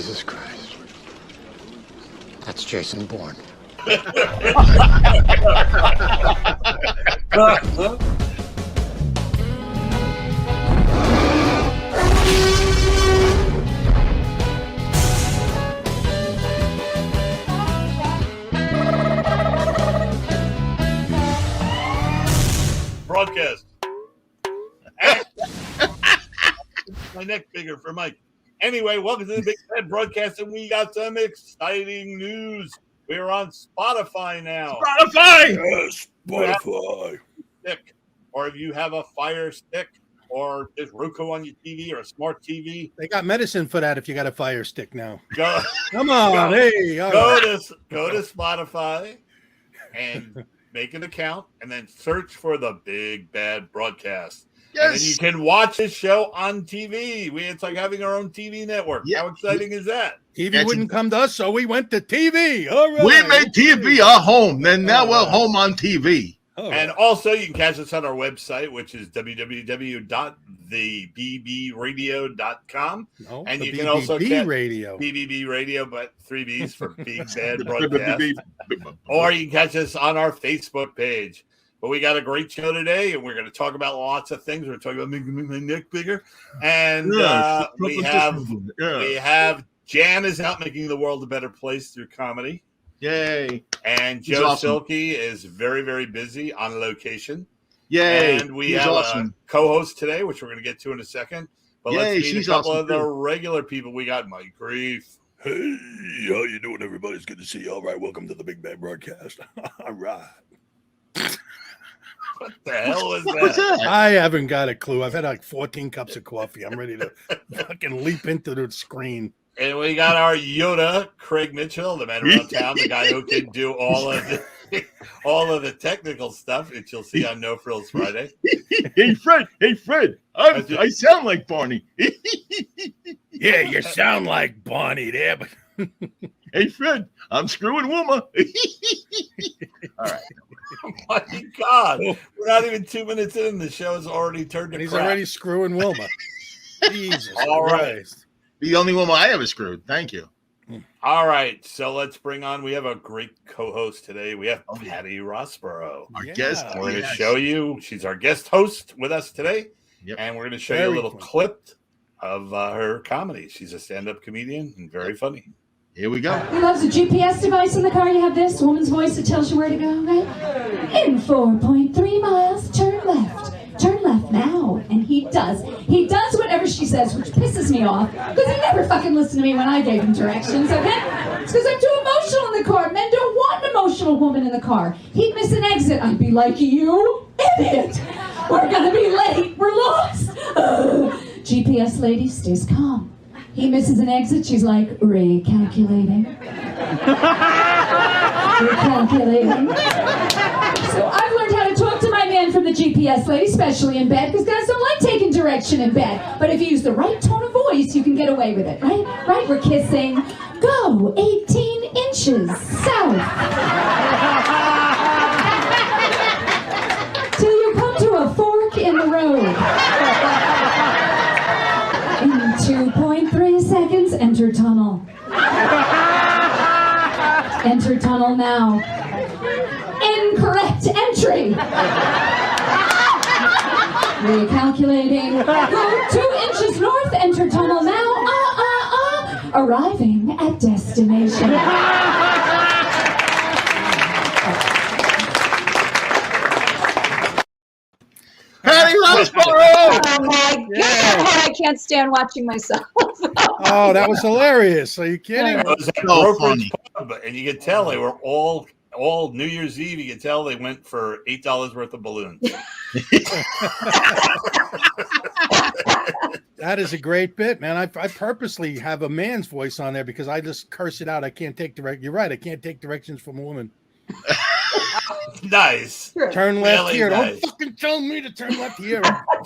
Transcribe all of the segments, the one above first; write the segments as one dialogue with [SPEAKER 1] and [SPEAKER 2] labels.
[SPEAKER 1] Jesus Christ. That's Jason Bourne.
[SPEAKER 2] Broadcast. My neck bigger for Mike. Anyway, welcome to the Big Bad Broadcast, and we got some exciting news. We're on Spotify now.
[SPEAKER 3] Spotify!
[SPEAKER 2] Yes, Spotify. Stick, or if you have a Fire Stick, or just Roku on your TV or a smart TV.
[SPEAKER 4] They got medicine for that if you got a Fire Stick now.
[SPEAKER 2] Go,
[SPEAKER 4] Come on,
[SPEAKER 2] go to Spotify and make an account, and then search for the Big Bad Broadcast. Yes. And then you can watch this show on TV. It's like having our own TV network. Yeah. How exciting is that?
[SPEAKER 4] TV wouldn't come to us, so we went to TV. All right.
[SPEAKER 3] We made TV our home. Then now we're home on TV.
[SPEAKER 2] And also, you can catch us on our website, which is www.thebbradio.com.
[SPEAKER 4] No,
[SPEAKER 2] and you
[SPEAKER 4] BBB
[SPEAKER 2] can also catch
[SPEAKER 4] Radio.
[SPEAKER 2] BBB Radio, but 3 B's for Big Bad Broadcast. Or you can catch us on our Facebook page. But we got a great show today, and we're going to talk about lots of things. We're talking about making my neck bigger. And we have Jan is out making the world a better place through comedy.
[SPEAKER 3] Yay.
[SPEAKER 2] And Joe Silky is very, very busy on location.
[SPEAKER 3] Yay.
[SPEAKER 2] And we have a co-host today, which we're going to get to in a second. But let's meet a couple of the regular people. We got Mike Grief.
[SPEAKER 5] Hey, how you doing, everybody? It's good to see you. All right, welcome to the Big Bad Broadcast. All right.
[SPEAKER 2] What the hell is that?
[SPEAKER 4] I haven't got a clue. I've had like 14 cups of coffee. I'm ready to fucking leap into the screen.
[SPEAKER 2] And we got our Yoda, Craig Mitchell, the man around town, the guy who can do all of the technical stuff, which you'll see on No Frills Friday.
[SPEAKER 3] Hey, Fred. I sound like Barney.
[SPEAKER 4] Yeah, you sound like Barney there, but
[SPEAKER 3] hey, Fred, I'm screwing Wilma.
[SPEAKER 2] All right. Oh my God. We're not even 2 minutes in. The show has already turned to
[SPEAKER 4] he's
[SPEAKER 2] crap.
[SPEAKER 4] already screwing Wilma. Jesus
[SPEAKER 2] All right.
[SPEAKER 4] Christ.
[SPEAKER 3] The only woman I ever screwed. Thank you.
[SPEAKER 2] All right. So let's bring on, we have a great co-host today. We have Patty Rosborough.
[SPEAKER 3] Our guest.
[SPEAKER 2] We're going to show you. She's our guest host with us today. Yep. And we're going to show you a little clip of her comedy. She's a stand-up comedian and very funny.
[SPEAKER 3] Here we go.
[SPEAKER 6] He loves a GPS device in the car. You have this woman's voice that tells you where to go, right? In 4.3 miles, turn left. Turn left now. And he does. He does whatever she says, which pisses me off, because he never fucking listened to me when I gave him directions, okay? It's because I'm too emotional in the car. Men don't want an emotional woman in the car. He'd miss an exit. I'd be like, you idiot. We're going to be late. We're lost. GPS lady stays calm. He misses an exit, she's like, recalculating. Recalculating. So I've learned how to talk to my man from the GPS lady, especially in bed, because guys don't like taking direction in bed. But if you use the right tone of voice, you can get away with it, right? Right? We're kissing. Go 18 inches south. Till you come to a fork in the road. In 2.3 seconds, enter tunnel. Enter tunnel now. Incorrect entry. Recalculating. Go 2 inches north, enter tunnel now. Arriving at destination.
[SPEAKER 3] Patty Rosborogh!
[SPEAKER 7] Oh my God, I can't stand watching myself.
[SPEAKER 4] Oh, that was hilarious. Are you kidding?
[SPEAKER 2] It was
[SPEAKER 3] So funny.
[SPEAKER 2] Pub, and you could tell they were all New Year's Eve. You could tell they went for $8 worth of balloons.
[SPEAKER 4] That is a great bit, man. I purposely have a man's voice on there because I just curse it out. I can't take You're right. I can't take directions from a woman.
[SPEAKER 2] Nice.
[SPEAKER 4] Turn left
[SPEAKER 2] Really
[SPEAKER 4] here.
[SPEAKER 2] nice.
[SPEAKER 4] Don't fucking tell me to turn left here.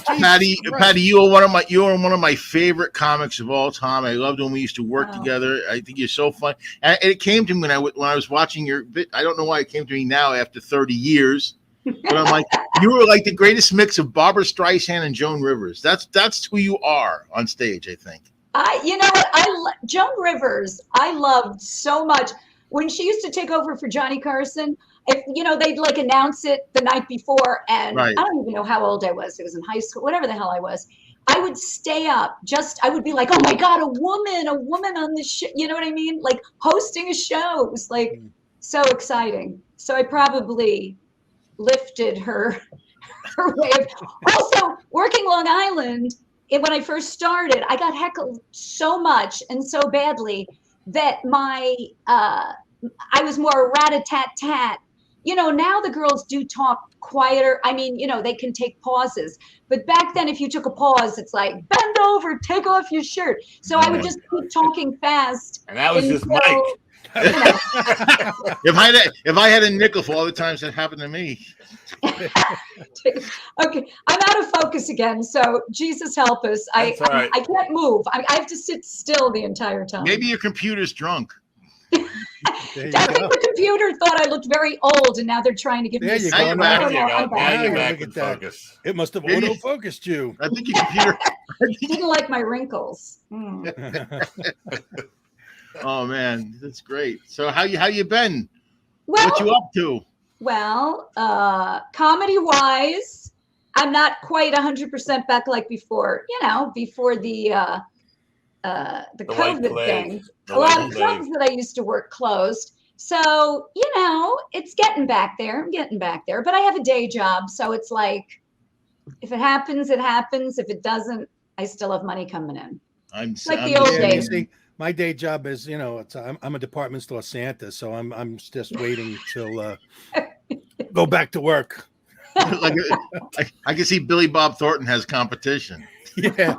[SPEAKER 3] Patty, you are one of my favorite comics of all time. I loved when we used to work together. I think you're so fun. And it came to me when I was watching your bit. I don't know why it came to me now after 30 years. But I'm like, you were like the greatest mix of Barbra Streisand and Joan Rivers. That's who you are on stage, I think.
[SPEAKER 7] You know what? Joan Rivers, I loved so much when she used to take over for Johnny Carson. If they'd like announce it the night before, and
[SPEAKER 3] Right.
[SPEAKER 7] I don't even know how old I was. It was in high school, whatever the hell I was. I would stay up. I would be like, oh my God, a woman on the show. You know what I mean? Like hosting a show. It was like so exciting. So I probably lifted her way of. Also, working Long Island, when I first started, I got heckled so much and so badly that I was more rat-a-tat-tat. Now the girls do talk quieter. I mean, they can take pauses. But back then, if you took a pause, it's like, bend over, take off your shirt. So I would just keep talking fast.
[SPEAKER 2] And that was just Mike.
[SPEAKER 3] If I had a nickel for all the times that happened to me.
[SPEAKER 7] Okay, I'm out of focus again. So Jesus help us. I can't move. I have to sit still the entire time.
[SPEAKER 3] Maybe your computer's drunk.
[SPEAKER 7] I think the computer thought I looked very old, and now they're trying to give me a
[SPEAKER 3] Now you're back.
[SPEAKER 2] Now you're back in focus.
[SPEAKER 4] It must have auto-focused you.
[SPEAKER 3] I think your computer.
[SPEAKER 7] Didn't like my wrinkles.
[SPEAKER 3] Oh man, that's great. So how you been?
[SPEAKER 7] Well,
[SPEAKER 3] What you up to?
[SPEAKER 7] Well, comedy-wise, I'm not quite 100% back like before. Before the COVID thing. A lot of clubs that I used to work closed. So, it's getting back there. I'm getting back there. But I have a day job. So it's like, if it happens, it happens. If it doesn't, I still have money coming in. The old days.
[SPEAKER 4] My day job is, I'm a department store Santa. So I'm just waiting till go back to work.
[SPEAKER 3] Like, I can see Billy Bob Thornton has competition.
[SPEAKER 4] Yeah.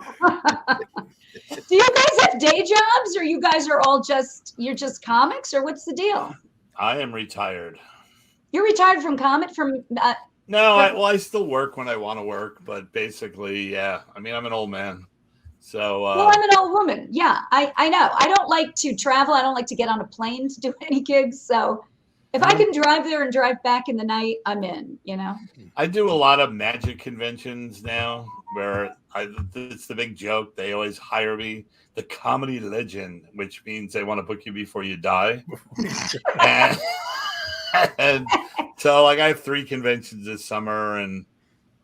[SPEAKER 7] Do you guys have day jobs, or you guys are all you're just comics, or what's the deal?
[SPEAKER 2] I am retired.
[SPEAKER 7] You're retired from
[SPEAKER 2] No, I still work when I want to work, but basically, yeah. I mean, I'm an old man. So
[SPEAKER 7] well, I'm an old woman. Yeah, I know. I don't like to travel. I don't like to get on a plane to do any gigs. So if I can drive there and drive back in the night, I'm in,
[SPEAKER 2] I do a lot of magic conventions now where it's the big joke. They always hire me, the comedy legend, which means they want to book you before you die. and so like I have 3 conventions this summer, and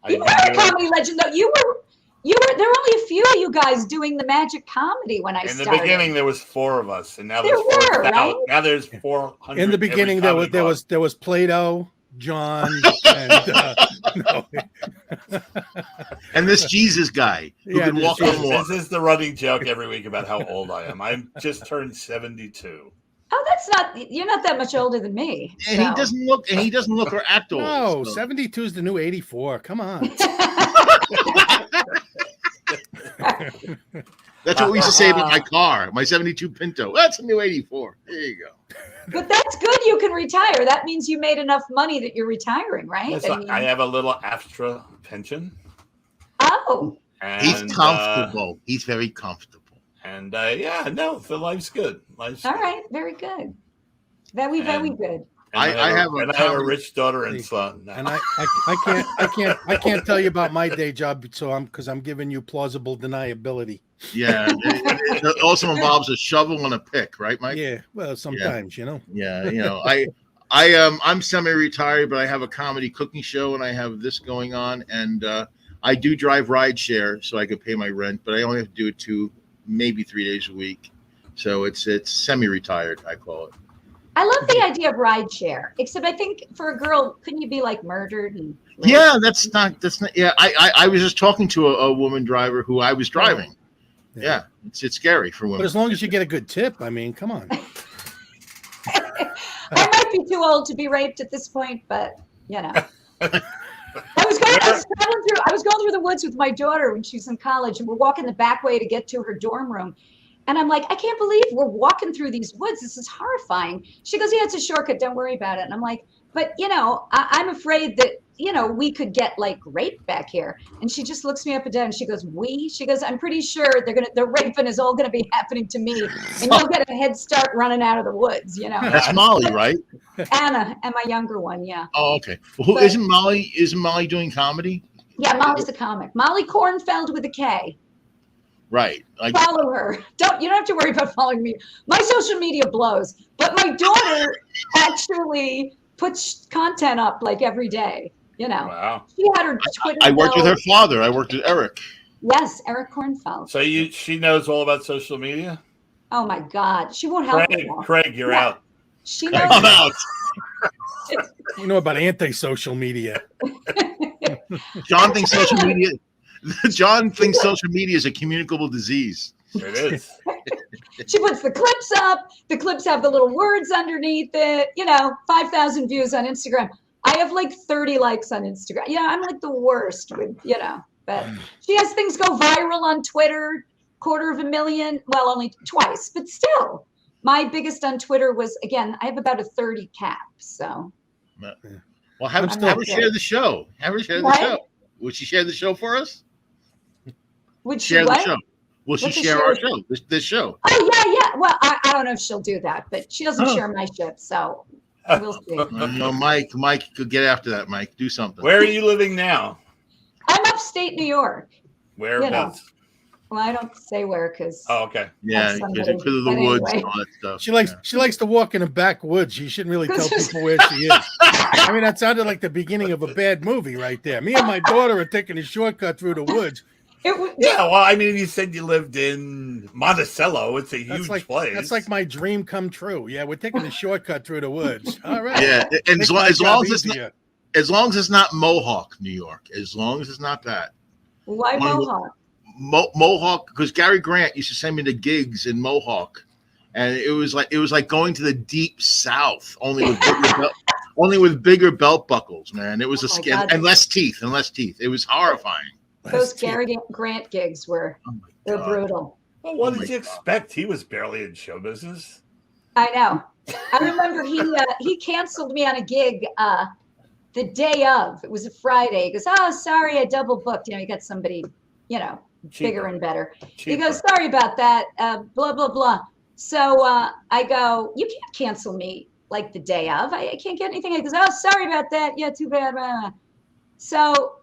[SPEAKER 7] you were a comedy legend though. You were there were only a few of you guys doing the magic comedy when I started.
[SPEAKER 2] In the beginning there was 4 of us, and now now there's 400.
[SPEAKER 4] In the beginning there was Plato, John, and
[SPEAKER 3] and this Jesus guy who can walk on water.
[SPEAKER 2] This is the running joke every week about how old I am. I'm just turned 72.
[SPEAKER 7] Oh, you're not that much older than me.
[SPEAKER 3] And
[SPEAKER 7] so.
[SPEAKER 3] he doesn't look or act old.
[SPEAKER 4] No,
[SPEAKER 3] so.
[SPEAKER 4] 72 is the new 84. Come on.
[SPEAKER 3] That's what we used to say about my car, my 72 Pinto. That's a new 84. There you go.
[SPEAKER 7] But that's good. You can retire. That means you made enough money that you're retiring, right?
[SPEAKER 2] Listen, I have a little extra pension.
[SPEAKER 7] Oh.
[SPEAKER 2] And,
[SPEAKER 3] he's comfortable. He's very comfortable.
[SPEAKER 2] And the life's good.
[SPEAKER 7] All right, very good. Very good.
[SPEAKER 2] I have a rich daughter and son.
[SPEAKER 4] And I can't tell you about my day job, because I'm giving you plausible deniability.
[SPEAKER 3] Yeah, it also involves a shovel and a pick, right, Mike?
[SPEAKER 4] Yeah, well, sometimes,
[SPEAKER 3] Yeah, I'm semi-retired, but I have a comedy cooking show, and I have this going on, and I do drive rideshare, so I can pay my rent, but I only have to do it 2, maybe 3 days a week. So it's semi-retired, I call it.
[SPEAKER 7] I love the idea of rideshare, except I think for a girl, couldn't you be like murdered?
[SPEAKER 3] Yeah, that's not. Yeah, I was just talking to a woman driver who I was driving. Yeah, it's scary for women.
[SPEAKER 4] But as long as you get a good tip, I mean, come on.
[SPEAKER 7] I might be too old to be raped at this point, but I was going through the woods with my daughter when she was in college, and we're walking the back way to get to her dorm room. And I'm like, I can't believe we're walking through these woods. This is horrifying. She goes, yeah, it's a shortcut. Don't worry about it. And I'm like, but, I'm afraid that, we could get like raped back here. And she just looks me up and down and she goes, She goes, I'm pretty sure the raping is all going to be happening to me. And you'll get a head start running out of the woods,
[SPEAKER 3] That's Molly, right?
[SPEAKER 7] Anna and my younger one. Yeah.
[SPEAKER 3] Oh, okay. Well, isn't Molly doing comedy?
[SPEAKER 7] Yeah. Molly's a comic. Molly Kornfeld with a K.
[SPEAKER 3] Right. Like,
[SPEAKER 7] follow her. You don't have to worry about following me. My social media blows, but my daughter actually puts content up like every day. You know,
[SPEAKER 2] Wow.
[SPEAKER 7] She had her Twitter.
[SPEAKER 3] I worked with her father. I worked with Eric.
[SPEAKER 7] Yes, Eric Kornfeld.
[SPEAKER 2] So she knows all about social media?
[SPEAKER 7] Oh my God, she won't help me.
[SPEAKER 2] Craig, you're out.
[SPEAKER 7] She knows.
[SPEAKER 3] I'm out.
[SPEAKER 4] You know about anti-social media.
[SPEAKER 3] John thinks social media. John thinks social media is a communicable disease.
[SPEAKER 2] It is.
[SPEAKER 7] She puts the clips up. The clips have the little words underneath it. 5,000 views on Instagram. I have like 30 likes on Instagram. Yeah, I'm like the worst with, but she has things go viral on Twitter, 250,000. Well, only twice, but still. My biggest on Twitter was, again, I have about a 30 cap. So.
[SPEAKER 3] Well, have her share the show. Have her share the show. Would she share the show for us?
[SPEAKER 7] Would she
[SPEAKER 3] share the show? Will she share our show? This show?
[SPEAKER 7] Oh yeah. Well, I don't know if she'll do that, but she doesn't share my shit, so we'll see.
[SPEAKER 3] No, Mike could get after that. Mike, do something.
[SPEAKER 2] Where are you living now?
[SPEAKER 7] I'm upstate New York.
[SPEAKER 2] Whereabouts?
[SPEAKER 7] Well, I don't say where because.
[SPEAKER 2] Oh, okay.
[SPEAKER 3] Yeah, because of the woods and all that stuff.
[SPEAKER 4] She likes to walk in the backwoods. She shouldn't really tell people where she is. I mean, that sounded like the beginning of a bad movie right there. Me and my daughter are taking a shortcut through the woods.
[SPEAKER 2] Well, I mean, you said you lived in Monticello. It's a huge place.
[SPEAKER 4] That's like my dream come true. Yeah, we're taking a shortcut through the woods. All right.
[SPEAKER 3] Yeah, and as long as it's not Mohawk, New York, as long as it's not that.
[SPEAKER 7] Why Mohawk?
[SPEAKER 3] Mohawk, because Gary Grant used to send me to gigs in Mohawk, and it was like going to the deep South, only with bigger belt buckles, man. It was and less teeth. It was horrifying.
[SPEAKER 7] Those Gary Grant gigs they're brutal.
[SPEAKER 2] Well, what did you expect? He was barely in show business.
[SPEAKER 7] I know. I remember he canceled me on a gig the day of. It was a Friday. He goes, "Oh, sorry, I double booked. You got somebody, bigger and better." Cheaper. He goes, "Sorry about that. Blah blah blah." So I go, "You can't cancel me like the day of. I can't get anything." He goes, "Oh, sorry about that. Yeah, too bad." So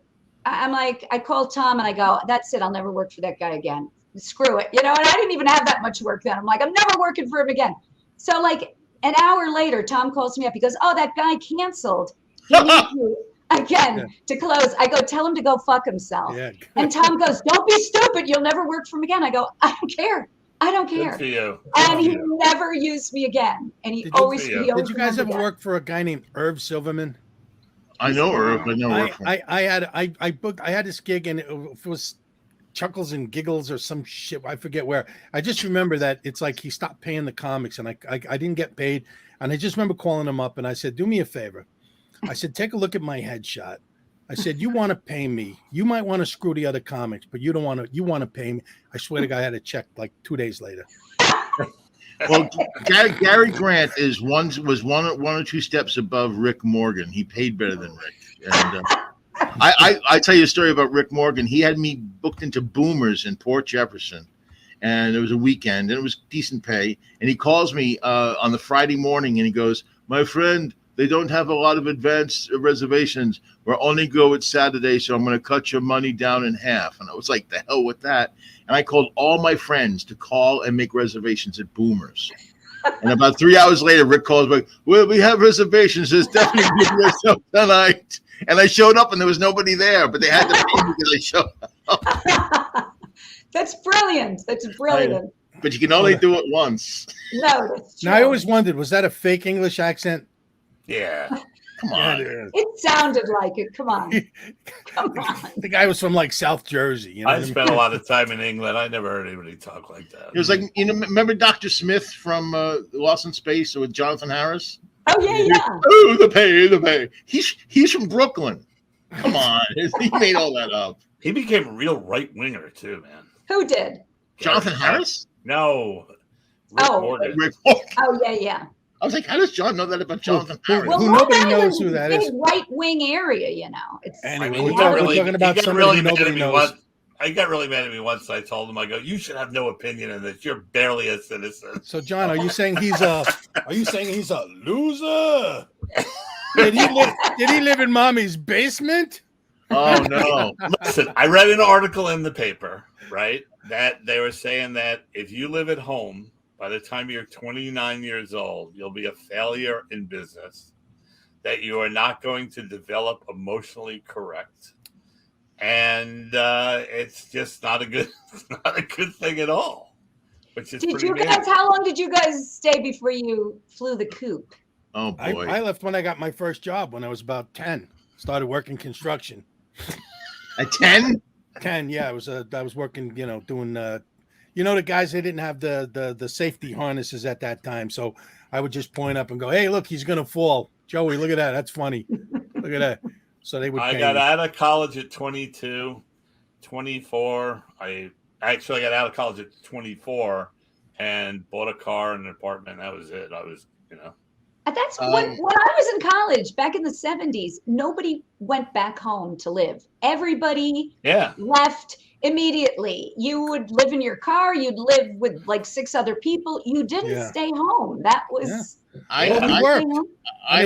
[SPEAKER 7] I'm like, I called Tom and I go, "That's it. I'll never work for that guy again. Screw it." And I didn't even have that much work then. I'm like, I'm never working for him again. So like an hour later, Tom calls me up. He goes, "Oh, that guy canceled. He needs you again to close." I go, "Tell him to go fuck himself." Yeah. And Tom goes, "Don't be stupid. You'll never work for him again." I go, "I don't care. I don't care."
[SPEAKER 2] Good for you.
[SPEAKER 7] And he never used me again. And he always. Did
[SPEAKER 4] you guys ever work for a guy named Irv Silverman?
[SPEAKER 3] I know Irv. I
[SPEAKER 4] had this gig, and it was Chuckles and Giggles or some shit. I forget where. I just remember that it's like he stopped paying the comics, and I didn't get paid. And I just remember calling him up, and I said, "Do me a favor." I said, "Take a look at my headshot." I said, "You want to pay me? You might want to screw the other comics, but you don't want to. You want to pay me." I swear to God, I had a check like 2 days later.
[SPEAKER 3] Well, Gary Grant was one or two steps above Rick Morgan. He paid better than Rick. And I tell you a story about Rick Morgan. He had me booked into Boomers in Port Jefferson, and it was a weekend, and it was decent pay. And he calls me on the Friday morning, and he goes, "My friend, they don't have a lot of advance reservations. We're only go at Saturday, so I'm going to cut your money down in half." And I was like, the hell with that. And I called all my friends to call and make reservations at Boomers. And about 3 hours later, Rick calls me, "Well, we have reservations. There's definitely going to be a show tonight." And I showed up, and there was nobody there, but they had to pay me because I showed up.
[SPEAKER 7] That's brilliant. That's brilliant.
[SPEAKER 3] But you can only do it once.
[SPEAKER 7] No, that's true.
[SPEAKER 4] Now, I always wondered, was that a fake English accent?
[SPEAKER 2] Yeah.
[SPEAKER 3] Come on.
[SPEAKER 7] It sounded like it. Come on. Come on.
[SPEAKER 4] The guy was from like South Jersey.
[SPEAKER 2] I spent a lot of time in England. I never heard anybody talk like that.
[SPEAKER 3] It was like, remember Dr. Smith from Lost in Space with Jonathan Harris?
[SPEAKER 7] Oh, yeah.
[SPEAKER 3] Oh, the pay. He's from Brooklyn. Come on. He made all that up.
[SPEAKER 2] He became a real right-winger, too, man.
[SPEAKER 7] Who did?
[SPEAKER 3] Jonathan Harris?
[SPEAKER 2] No. Rick Morgan.
[SPEAKER 3] Rick Morgan.
[SPEAKER 7] Oh, yeah.
[SPEAKER 3] I was like, how does John know that about Jonathan Harris?
[SPEAKER 7] Well,
[SPEAKER 4] nobody knows who that is.
[SPEAKER 7] Right wing area, It's.
[SPEAKER 4] Anyway, we're talking about somebody nobody knows.
[SPEAKER 2] I got really mad at me once. I told him, I go, "You should have no opinion in this. You're barely a citizen."
[SPEAKER 4] So, John, are you saying he's a loser? Did he live in mommy's basement?
[SPEAKER 3] Oh no!
[SPEAKER 2] Listen, I read an article in the paper, right? that they were saying that if you live at home, by the time you're 29 years old, you'll be a failure in business, that you are not going to develop emotionally correct. And it's just not a good thing at all. Which is
[SPEAKER 7] did you guys, how long did you guys stay before you flew the coop?
[SPEAKER 3] Oh boy.
[SPEAKER 4] I left when I got my first job when I was about 10. Started working construction.
[SPEAKER 3] At 10?
[SPEAKER 4] 10, yeah. I was working, doing the guys, they didn't have the safety harnesses at that time. So I would just point up and go, "Hey, look, he's gonna fall. Joey, look at that. That's funny. Look at that." So they would
[SPEAKER 2] I
[SPEAKER 4] pay
[SPEAKER 2] got
[SPEAKER 4] me.
[SPEAKER 2] out of college at 22, 24. I actually got out of college at 24 and bought a car and an apartment. That was it. I was,
[SPEAKER 7] That's when I was in college back in the 70s. Nobody went back home to live. Everybody left immediately. You would live in your car. You'd live with like 6 other people. You didn't stay home. That was.
[SPEAKER 3] I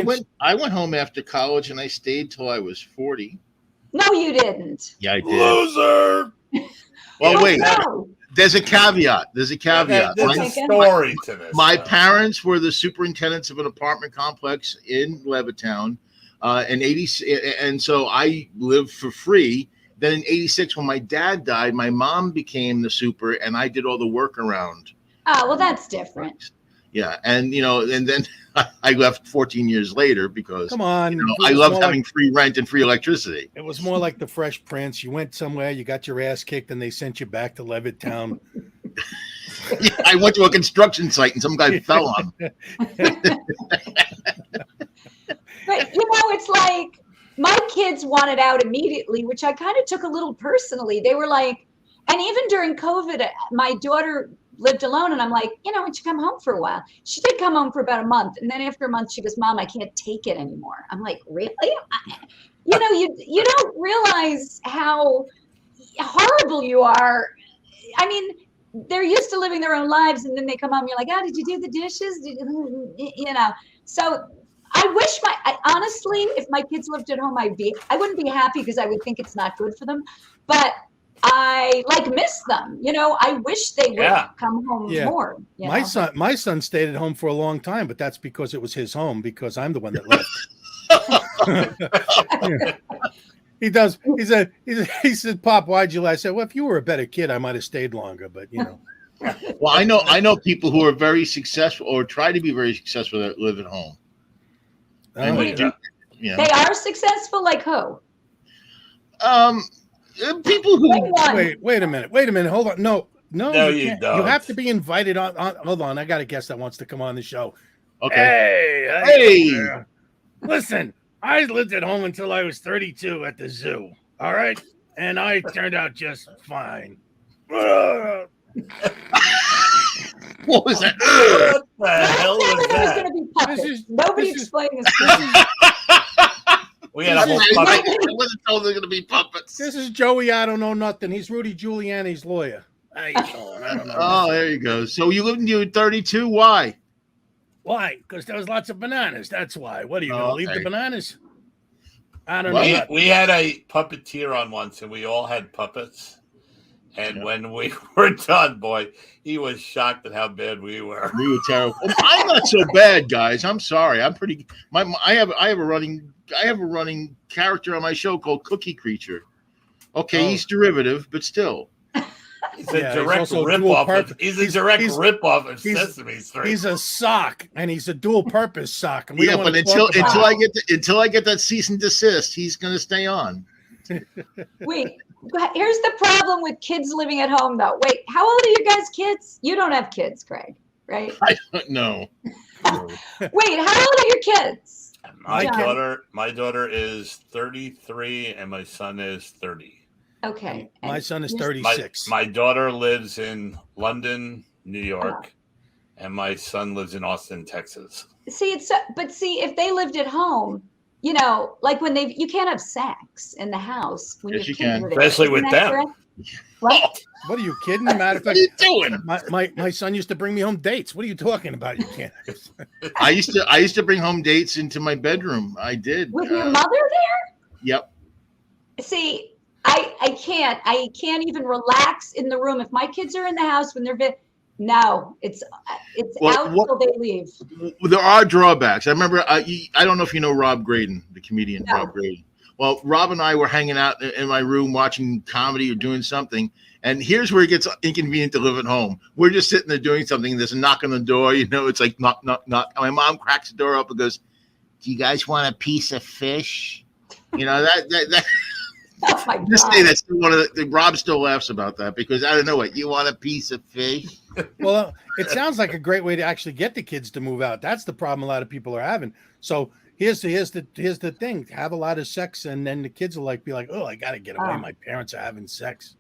[SPEAKER 3] went home after college and I stayed till I was 40.
[SPEAKER 7] No, you didn't.
[SPEAKER 3] Yeah, I did.
[SPEAKER 2] Loser.
[SPEAKER 3] Well, wait.
[SPEAKER 7] No.
[SPEAKER 3] There's a caveat. There's a
[SPEAKER 2] story to this.
[SPEAKER 3] My parents were the superintendents of an apartment complex in Levittown, and so I lived for free. Then in '86, when my dad died, my mom became the super, and I did all the work around.
[SPEAKER 7] Oh, well, that's different.
[SPEAKER 3] Yeah, and then I left 14 years later because
[SPEAKER 4] Come on,
[SPEAKER 3] I loved having free rent and free electricity.
[SPEAKER 4] It was more like the Fresh Prince. You went somewhere, you got your ass kicked, and they sent you back to Levittown.
[SPEAKER 3] Yeah, I went to a construction site and some guy fell on me.
[SPEAKER 7] But it's like my kids wanted out immediately, which I kind of took a little personally. They were like, and even during COVID, my daughter lived alone, and I'm like, why don't you come home for a while? She did come home for about a month, and then after a month, she goes, "Mom, I can't take it anymore." I'm like, really? You don't realize how horrible you are. I mean, they're used to living their own lives, and then they come home, you're like, "Oh, did you do the dishes?" So I wish honestly, if my kids lived at home, I wouldn't be happy because I would think it's not good for them, but I miss them. I wish they would come home more.
[SPEAKER 4] My son stayed at home for a long time, but that's because it was his home, because I'm the one that left. He does. He said, "Pop, why'd you lie?" I said, "Well, if you were a better kid, I might have stayed longer, but
[SPEAKER 3] Well, I know people who are very successful or try to be very successful that live at home.
[SPEAKER 7] They are successful, like who?
[SPEAKER 3] People who
[SPEAKER 4] wait a minute, hold on. No,
[SPEAKER 2] you don't.
[SPEAKER 4] You have to be invited on. Hold on, I got a guest that wants to come on the show.
[SPEAKER 3] Okay.
[SPEAKER 4] Hey. Listen, I lived at home until I was 32 at the zoo. All right, and I turned out just fine.
[SPEAKER 3] What was that?
[SPEAKER 2] What the hell was that?
[SPEAKER 7] Going to be puppets. Nobody explained this.
[SPEAKER 2] We had a whole
[SPEAKER 3] I wasn't told they're going to be puppets.
[SPEAKER 4] This is Joey. I don't know nothing. He's Rudy Giuliani's lawyer. How you doing? I don't know.
[SPEAKER 3] Oh, there you go. So you lived until you were 32. Why?
[SPEAKER 4] Why? Because there was lots of bananas. That's why. What are you going to leave the bananas? I don't
[SPEAKER 2] know.
[SPEAKER 4] know.
[SPEAKER 2] We had a puppeteer on once, and we all had puppets. And when we were done, boy, he was shocked at how bad we were.
[SPEAKER 3] We were terrible. I'm not so bad, guys. I'm sorry. I'm pretty. I have a running character on my show called Cookie Creature. Okay, he's derivative, but still.
[SPEAKER 2] He's a direct rip-off. He's a direct rip-off of Sesame Street.
[SPEAKER 4] He's a sock, and he's a dual-purpose sock. And
[SPEAKER 3] but until I get that cease and desist, he's going to stay on.
[SPEAKER 7] Wait, here's the problem with kids living at home, though. Wait, how old are you guys' kids? You don't have kids, Craig, right?
[SPEAKER 3] I don't know.
[SPEAKER 7] Wait, how old are your kids?
[SPEAKER 2] My daughter is 33, and my son is 30.
[SPEAKER 7] Okay.
[SPEAKER 4] My son is 36.
[SPEAKER 2] My daughter lives in London, New York, and my son lives in Austin, Texas.
[SPEAKER 7] See, if they lived at home, like when you can't have sex in the house when
[SPEAKER 3] yes,
[SPEAKER 7] you
[SPEAKER 3] can,
[SPEAKER 2] especially with them.
[SPEAKER 7] Correct? What?
[SPEAKER 4] What are you kidding? Matter of fact,
[SPEAKER 3] what are you doing?
[SPEAKER 4] My son used to bring me home dates. What are you talking about? You can't.
[SPEAKER 3] I used to bring home dates into my bedroom. I did.
[SPEAKER 7] With your mother there?
[SPEAKER 3] Yep.
[SPEAKER 7] See, I can't even relax in the room. If my kids are in the house when they're no, it's out till they leave.
[SPEAKER 3] There are drawbacks. I remember, I don't know if you know Rob Graydon, the comedian.
[SPEAKER 7] No.
[SPEAKER 3] Rob Graydon. Well, Rob and I were hanging out in my room watching comedy or doing something. And here's where it gets inconvenient to live at home. We're just sitting there doing something. There's a knock on the door. It's like knock, knock, knock. And my mom cracks the door up and goes, "Do you guys want a piece of fish?" That
[SPEAKER 7] Oh my God.
[SPEAKER 3] this day, that's one of the Rob still laughs about that because I don't know what you want a piece of fish.
[SPEAKER 4] Well, it sounds like a great way to actually get the kids to move out. That's the problem a lot of people are having. So here's the thing: have a lot of sex, and then the kids will be like, "Oh, I got to get away. My parents are having sex."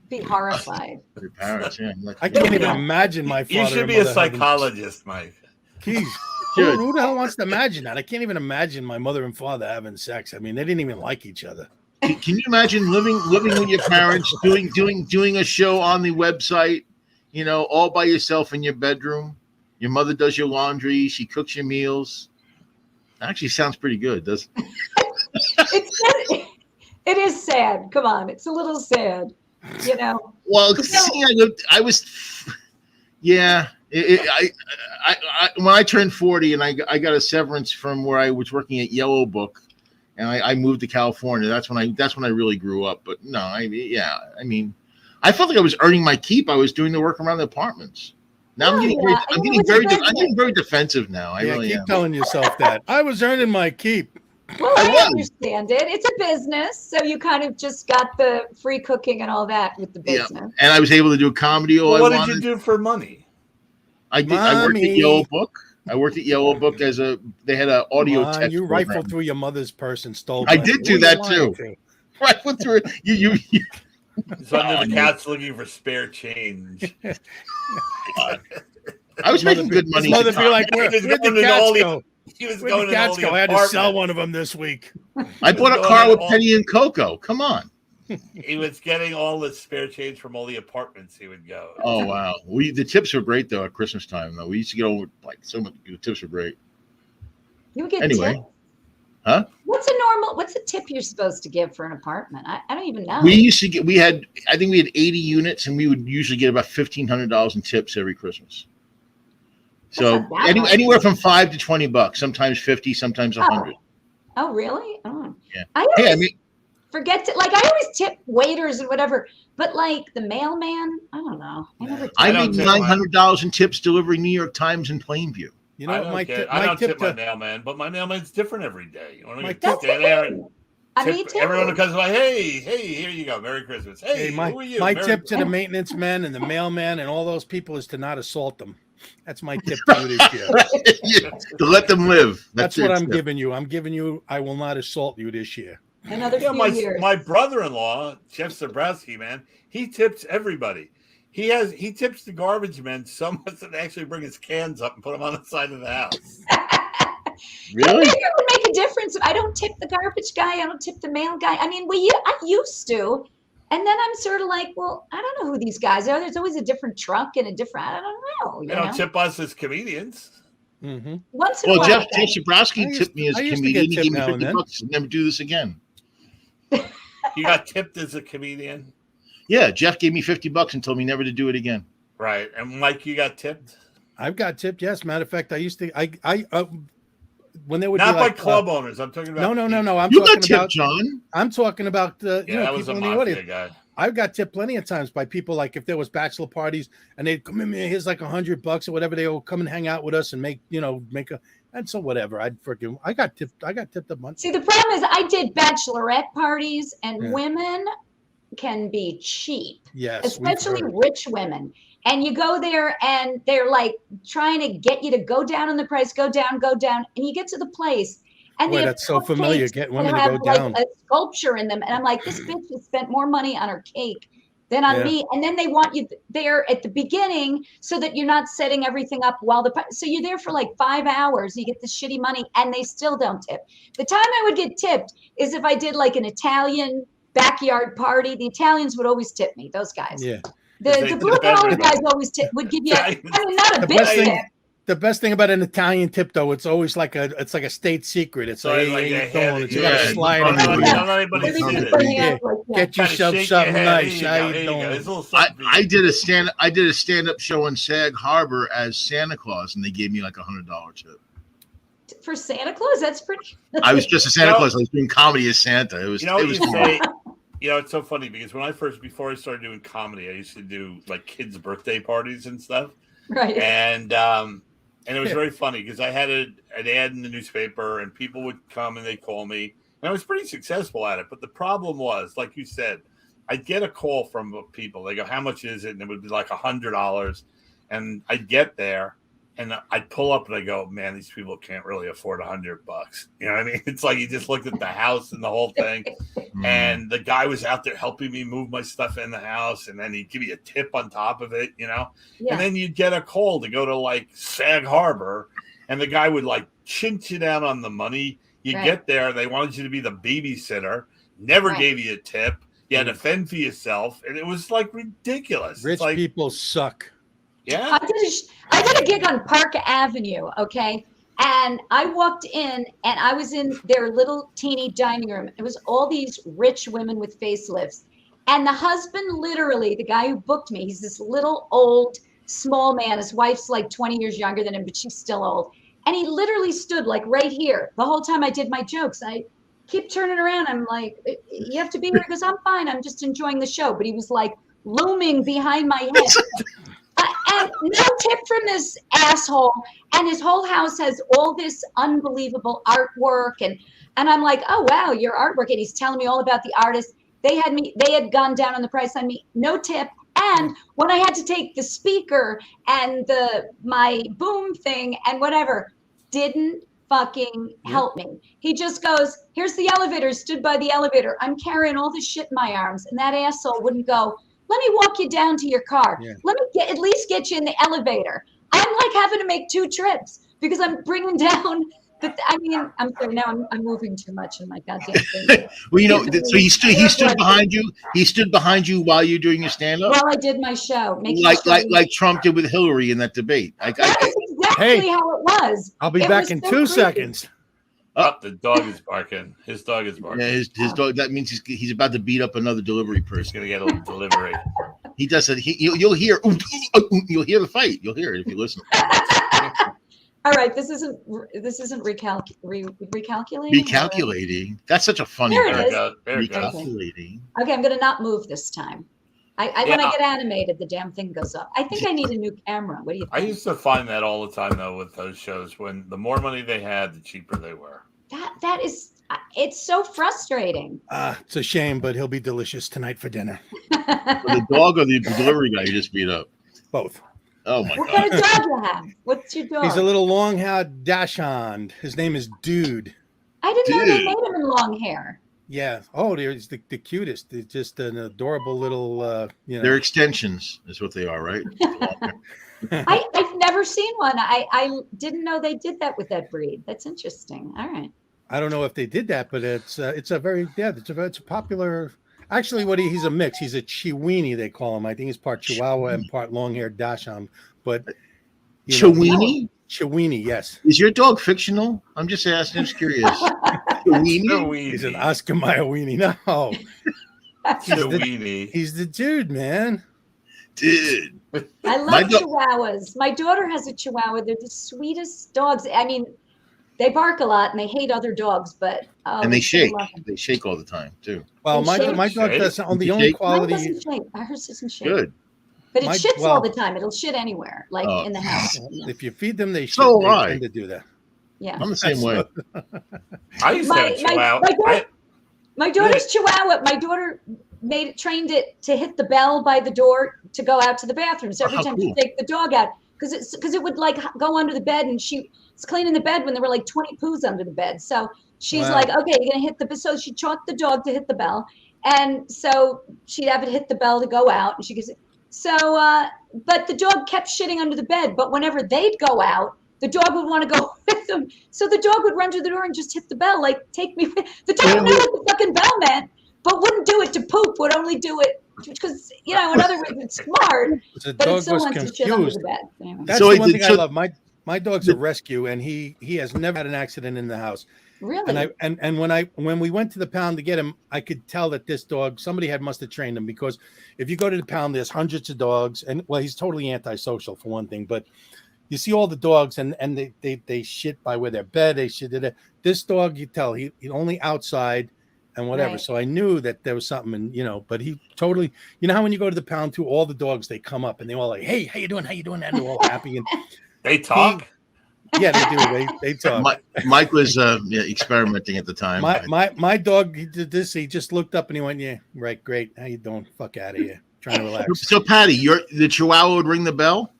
[SPEAKER 7] Be horrified.
[SPEAKER 3] Your parents, yeah.
[SPEAKER 4] I can't even imagine my father.
[SPEAKER 2] You should be a psychologist, Mike.
[SPEAKER 4] Jeez. Who the hell wants to imagine that? I can't even imagine my mother and father having sex. I mean, they didn't even like each other.
[SPEAKER 3] Can you imagine living with your parents, doing a show on the website, all by yourself in your bedroom? Your mother does your laundry, she cooks your meals. Actually sounds pretty good, doesn't it?
[SPEAKER 7] It is sad. Come on, it's a little sad,
[SPEAKER 3] Well, see, I was, yeah. When I turned 40 and I got a severance from where I was working at Yellow Book, and I moved to California. That's when I really grew up. But no, I mean, I felt like I was earning my keep. I was doing the work around the apartments. Now I'm getting very defensive now. I really
[SPEAKER 4] keep telling yourself that. I was earning my keep.
[SPEAKER 7] Well, I understand it. It's a business, so you kind of just got the free cooking and all that with the business. Yeah.
[SPEAKER 3] And I was able to do comedy.
[SPEAKER 2] What did you do for money?
[SPEAKER 3] I worked at Yellow Book. I worked at Yellow Book they had an audio tech.
[SPEAKER 4] You rifled through your mother's purse and stole.
[SPEAKER 3] I did do that too. Rifled through it. You.
[SPEAKER 2] So under the couch looking for spare change.
[SPEAKER 3] I was making good money.
[SPEAKER 4] His mother be like, "Where'd the cats go?
[SPEAKER 2] He was going to
[SPEAKER 4] cats go? I had to sell one of them this week."
[SPEAKER 3] I bought a car with Penny and Coco. Come on.
[SPEAKER 2] He was getting all the spare change from all the apartments he would go.
[SPEAKER 3] Oh wow, the tips were great though at Christmas time though. We used to get over so much. The tips were great.
[SPEAKER 7] You would get
[SPEAKER 3] anyway, huh?
[SPEAKER 7] What's a tip you're supposed to give for an apartment? I don't even know.
[SPEAKER 3] We used to get. I think we had 80 units, and we would usually get about $1,500 in tips every Christmas. So anywhere from $5 to $20, sometimes 50, sometimes 100.
[SPEAKER 7] Oh really? Oh.
[SPEAKER 3] Yeah.
[SPEAKER 7] Forget to I always tip waiters and whatever, but the mailman, I don't know.
[SPEAKER 3] I made $900 in tips delivering New York Times in Plainview.
[SPEAKER 4] You know,
[SPEAKER 2] I don't tip my mailman, but my mailman's different every day. Everyone comes by, hey, here you go, Merry Christmas. Hey, who are you?
[SPEAKER 4] My tip to the maintenance men and the mailman and all those people is to not assault them. That's my tip to you this year.
[SPEAKER 3] To let them live.
[SPEAKER 4] That's what I'm giving you. I'm giving you. I will not assault you this year.
[SPEAKER 7] Another few years.
[SPEAKER 2] My brother-in-law, Jeff Zabrowski, man, he tips everybody. He tips the garbage men so much that they actually bring his cans up and put them on the side of the house.
[SPEAKER 3] Really?
[SPEAKER 7] It would make a difference. I don't tip the garbage guy. I don't tip the mail guy. I mean, I used to. And then I'm sort of like, well, I don't know who these guys are. There's always a different truck and a different, I don't know.
[SPEAKER 2] They don't tip us as comedians.
[SPEAKER 4] Mm-hmm.
[SPEAKER 7] Once in a while.
[SPEAKER 3] Jeff Zabrowski tipped me as a comedian. He gave me $50 never do this again.
[SPEAKER 2] You got tipped as a comedian?
[SPEAKER 3] Yeah, Jeff gave me $50 and told me never to do it again.
[SPEAKER 2] Right. And Mike, you got tipped?
[SPEAKER 4] I've got tipped, yes. Matter of fact, I used to when they would
[SPEAKER 2] not by club owners. I'm talking about
[SPEAKER 4] no.
[SPEAKER 3] You got tipped, John.
[SPEAKER 4] I'm talking about
[SPEAKER 2] that was
[SPEAKER 4] people
[SPEAKER 2] a
[SPEAKER 4] in the
[SPEAKER 2] mafia
[SPEAKER 4] audience.
[SPEAKER 2] guy.
[SPEAKER 4] I've got tipped plenty of times by people, like if there was bachelor parties and they'd come in, here's like $100 or whatever, they will come and hang out with us and make a, and so whatever. I'd forgive. I got tipped a bunch.
[SPEAKER 7] See, the problem is I did bachelorette parties and women can be cheap.
[SPEAKER 4] Yes.
[SPEAKER 7] Especially rich women. And you go there and they're like trying to get you to go down on the price, go down. And you get to the place. And
[SPEAKER 4] that's so familiar. Get women to go down.
[SPEAKER 7] A sculpture in them. And I'm like, this bitch has spent more money on her cake than on me. And then they want you there at the beginning so that you're not setting everything up so you're there for like 5 hours. You get the shitty money and they still don't tip. The time I would get tipped is if I did like an Italian backyard party. The Italians would always tip me, those guys.
[SPEAKER 4] Yeah.
[SPEAKER 7] The blue collar guys always would give you, not a big tip.
[SPEAKER 4] The best thing about an Italian tip, though, it's always like a state secret. It's
[SPEAKER 2] So
[SPEAKER 4] like,
[SPEAKER 2] like
[SPEAKER 4] hey,
[SPEAKER 2] a
[SPEAKER 4] how you doing?
[SPEAKER 2] hand-
[SPEAKER 4] You gotta
[SPEAKER 2] yeah,
[SPEAKER 4] slide
[SPEAKER 3] don't
[SPEAKER 4] in.
[SPEAKER 3] let
[SPEAKER 2] Don't let anybody
[SPEAKER 7] Everything's
[SPEAKER 2] see it.
[SPEAKER 7] putting
[SPEAKER 4] Yeah.
[SPEAKER 7] out like that.
[SPEAKER 4] Get
[SPEAKER 2] Kinda
[SPEAKER 4] yourself
[SPEAKER 2] shake your
[SPEAKER 4] something
[SPEAKER 2] head.
[SPEAKER 4] nice.
[SPEAKER 2] There
[SPEAKER 4] How
[SPEAKER 2] you
[SPEAKER 4] you
[SPEAKER 2] go.
[SPEAKER 4] doing?
[SPEAKER 2] There's a little
[SPEAKER 3] I
[SPEAKER 2] something for you.
[SPEAKER 3] did a stand up show in Sag Harbor as Santa Claus, and they gave me like $100 tip.
[SPEAKER 7] For Santa Claus, that's pretty.
[SPEAKER 3] I was just a Santa
[SPEAKER 2] You know-
[SPEAKER 3] Claus. I was doing comedy as Santa. It was.
[SPEAKER 2] You know
[SPEAKER 3] it
[SPEAKER 2] what
[SPEAKER 3] was
[SPEAKER 2] you
[SPEAKER 3] cool.
[SPEAKER 2] say? You know, it's so funny because before I started doing comedy, I used to do like kids' birthday parties and stuff.
[SPEAKER 7] Right.
[SPEAKER 2] And it was very funny because I had an ad in the newspaper and people would come and they'd call me. And I was pretty successful at it. But the problem was, like you said, I'd get a call from people. They go, how much is it? And it would be like $100. And I'd get there and I'd pull up and I go, man, these people can't really afford $100. You know what I mean? It's like you just looked at the house and the whole thing. And the guy was out there helping me move my stuff in the house. And then he'd give you a tip on top of it, you know?
[SPEAKER 7] Yeah.
[SPEAKER 2] And then you'd get a call to go to like Sag Harbor. And the guy would like chint you down on the money. You
[SPEAKER 7] Right.
[SPEAKER 2] get there. They wanted you to be the babysitter. Never
[SPEAKER 7] Right.
[SPEAKER 2] gave you a tip. You had to fend for yourself. And it was like ridiculous.
[SPEAKER 4] Rich
[SPEAKER 2] It's like,
[SPEAKER 4] people suck.
[SPEAKER 2] yeah.
[SPEAKER 7] I did a gig on Park Avenue, okay? And I walked in and I was in their little teeny dining room. It was all these rich women with facelifts. And the husband, literally, the guy who booked me, he's this little old, small man. His wife's like 20 years younger than him, but she's still old. And he literally stood like right here the whole time I did my jokes. I keep turning around. I'm like, you have to be here because I'm fine. I'm just enjoying the show. But he was like looming behind my head. And no tip from this asshole. And his whole house has all this unbelievable artwork. And I'm like, oh, wow, your artwork. And he's telling me all about the artist. They had gone down on the price on me, no tip. And when I had to take the speaker and my boom thing and whatever, didn't fucking help me. He just goes, here's the elevator, stood by the elevator. I'm carrying all this shit in my arms. And that asshole wouldn't go, let me walk you down to your car.
[SPEAKER 4] Yeah.
[SPEAKER 7] Let me at least get you in the elevator. I'm like having to make 2 trips because I'm bringing down. I'm sorry. Now I'm moving too much in my goddamn thing.
[SPEAKER 3] Well, you know, so he stood behind you. He stood behind you while you're doing your stand up.
[SPEAKER 7] While I did my show,
[SPEAKER 3] like Trump did with Hillary in that debate.
[SPEAKER 7] That's exactly how it was.
[SPEAKER 4] I'll be
[SPEAKER 7] It
[SPEAKER 4] back
[SPEAKER 7] was
[SPEAKER 4] in
[SPEAKER 7] so
[SPEAKER 4] 2
[SPEAKER 7] creepy.
[SPEAKER 4] seconds.
[SPEAKER 2] Oh, the dog is barking. His dog is barking.
[SPEAKER 3] Yeah, his dog. That means he's about to beat up another delivery
[SPEAKER 2] He's
[SPEAKER 3] person.
[SPEAKER 2] gonna get a little delivery.
[SPEAKER 3] He does it. You'll hear. You'll hear the fight. You'll hear it if you listen.
[SPEAKER 7] All right, this isn't recalculating.
[SPEAKER 3] Recalculating. That's such a funny
[SPEAKER 7] There it
[SPEAKER 3] word.
[SPEAKER 7] is.
[SPEAKER 2] There it goes.
[SPEAKER 3] Recalculating.
[SPEAKER 7] Okay, I'm gonna not move this time. When I
[SPEAKER 2] Yeah.
[SPEAKER 7] get animated, the damn thing goes up. I think I need a new camera. What do you
[SPEAKER 2] I
[SPEAKER 7] think?
[SPEAKER 2] used to find that all the time though with those shows. When the more money they had, the cheaper they were.
[SPEAKER 7] That is, it's so frustrating.
[SPEAKER 4] It's a shame, but he'll be delicious tonight for dinner.
[SPEAKER 3] The dog or the delivery guy you just beat up?
[SPEAKER 4] Both.
[SPEAKER 3] Oh my
[SPEAKER 7] What
[SPEAKER 3] god.
[SPEAKER 7] kind of dog you have? What's your dog?
[SPEAKER 4] He's a little long-haired dachshund. His name is Dude.
[SPEAKER 7] I didn't know they
[SPEAKER 3] Dude.
[SPEAKER 7] made him in long hair.
[SPEAKER 4] Yeah. Oh, he's the cutest. It's just an adorable little,
[SPEAKER 3] They're extensions, is what they are, right?
[SPEAKER 7] I've never seen one. I didn't know they did that with that breed. That's interesting. All right.
[SPEAKER 4] I don't know if they did that, but it's a popular. Actually, he's a mix. He's a Chiweenie, they call him. I think he's part Chihuahua and part long-haired dachshund. But
[SPEAKER 3] Chiweenie?
[SPEAKER 4] Chiweenie, yes.
[SPEAKER 3] Is your dog fictional? I'm just asking. I'm just curious. Chiweenie?
[SPEAKER 2] So
[SPEAKER 4] He's an
[SPEAKER 2] weenie.
[SPEAKER 4] Oscar Mayer weenie. No,
[SPEAKER 2] So weenie.
[SPEAKER 4] he's the dude, man.
[SPEAKER 3] Dude.
[SPEAKER 7] I
[SPEAKER 3] My
[SPEAKER 7] love Chihuahuas. My daughter has a Chihuahua. They're the sweetest dogs. I mean, they bark a lot and they hate other dogs, but
[SPEAKER 3] And they
[SPEAKER 7] we still
[SPEAKER 3] shake.
[SPEAKER 7] love them.
[SPEAKER 3] They shake all the time, too.
[SPEAKER 4] Well, my
[SPEAKER 7] Shake.
[SPEAKER 4] dog does the only
[SPEAKER 3] Shake.
[SPEAKER 7] Mine
[SPEAKER 4] quality.
[SPEAKER 7] doesn't shake. Hers doesn't shake.
[SPEAKER 3] Good.
[SPEAKER 7] But it
[SPEAKER 4] My-
[SPEAKER 7] shits
[SPEAKER 4] well-
[SPEAKER 7] all the time. It'll shit anywhere, like
[SPEAKER 3] Oh.
[SPEAKER 7] in the house. Yeah.
[SPEAKER 4] If you feed them, they
[SPEAKER 3] So
[SPEAKER 4] shit.
[SPEAKER 3] am
[SPEAKER 4] They
[SPEAKER 3] I.
[SPEAKER 4] tend to do that.
[SPEAKER 7] Yeah.
[SPEAKER 3] I'm the same way.
[SPEAKER 2] I used to have a Chihuahua.
[SPEAKER 7] My daughter's Chihuahua. My daughter trained it to hit the bell by the door to go out to the bathroom. So every
[SPEAKER 3] Oh,
[SPEAKER 7] time
[SPEAKER 3] cool.
[SPEAKER 7] she take the dog out, because it would like go under the bed, and she was cleaning the bed when there were like 20 poos under the bed. So she's
[SPEAKER 4] Wow.
[SPEAKER 7] like, okay, you're gonna hit the. So she taught the dog to hit the bell, and so she'd have it hit the bell to go out, and she goes. So, but the dog kept shitting under the bed. But whenever they'd go out, the dog would want to go with them. So the dog would run to the door and just hit the bell, like, take me with. The dog knew what the fucking bell meant, but wouldn't do it to poop, would only do it because, in other words, it's smart,
[SPEAKER 4] The
[SPEAKER 7] but it
[SPEAKER 4] dog
[SPEAKER 7] still
[SPEAKER 4] was
[SPEAKER 7] wants to shit under
[SPEAKER 4] confused.
[SPEAKER 7] the bed. Anyway.
[SPEAKER 4] That's
[SPEAKER 3] So
[SPEAKER 4] the
[SPEAKER 3] it
[SPEAKER 4] one
[SPEAKER 3] did-
[SPEAKER 4] thing I
[SPEAKER 3] so-
[SPEAKER 4] love. My My dog's a rescue, and he has never had an accident in the house.
[SPEAKER 7] Really?
[SPEAKER 4] And when we went to the pound to get him, I could tell that this dog, somebody must have trained him, because if you go to the pound, there's hundreds of dogs, and well, he's totally antisocial for one thing, but you see all the dogs and they shit by where their bed, they shit it. This dog, you tell he only outside and whatever.
[SPEAKER 7] Right.
[SPEAKER 4] So I knew that there was something, and but he totally, how when you go to the pound too, all the dogs, they come up and they all like, hey, how you doing? How you doing? And they're all happy. And
[SPEAKER 2] they talk.
[SPEAKER 4] Yeah, they do. They talk.
[SPEAKER 3] Mike was experimenting at the time.
[SPEAKER 4] My dog, he did this. He just looked up and he went, "Yeah, right, great. How you doing? Fuck out of here. Trying to relax."
[SPEAKER 3] So, Patty, the Chihuahua would ring the bell.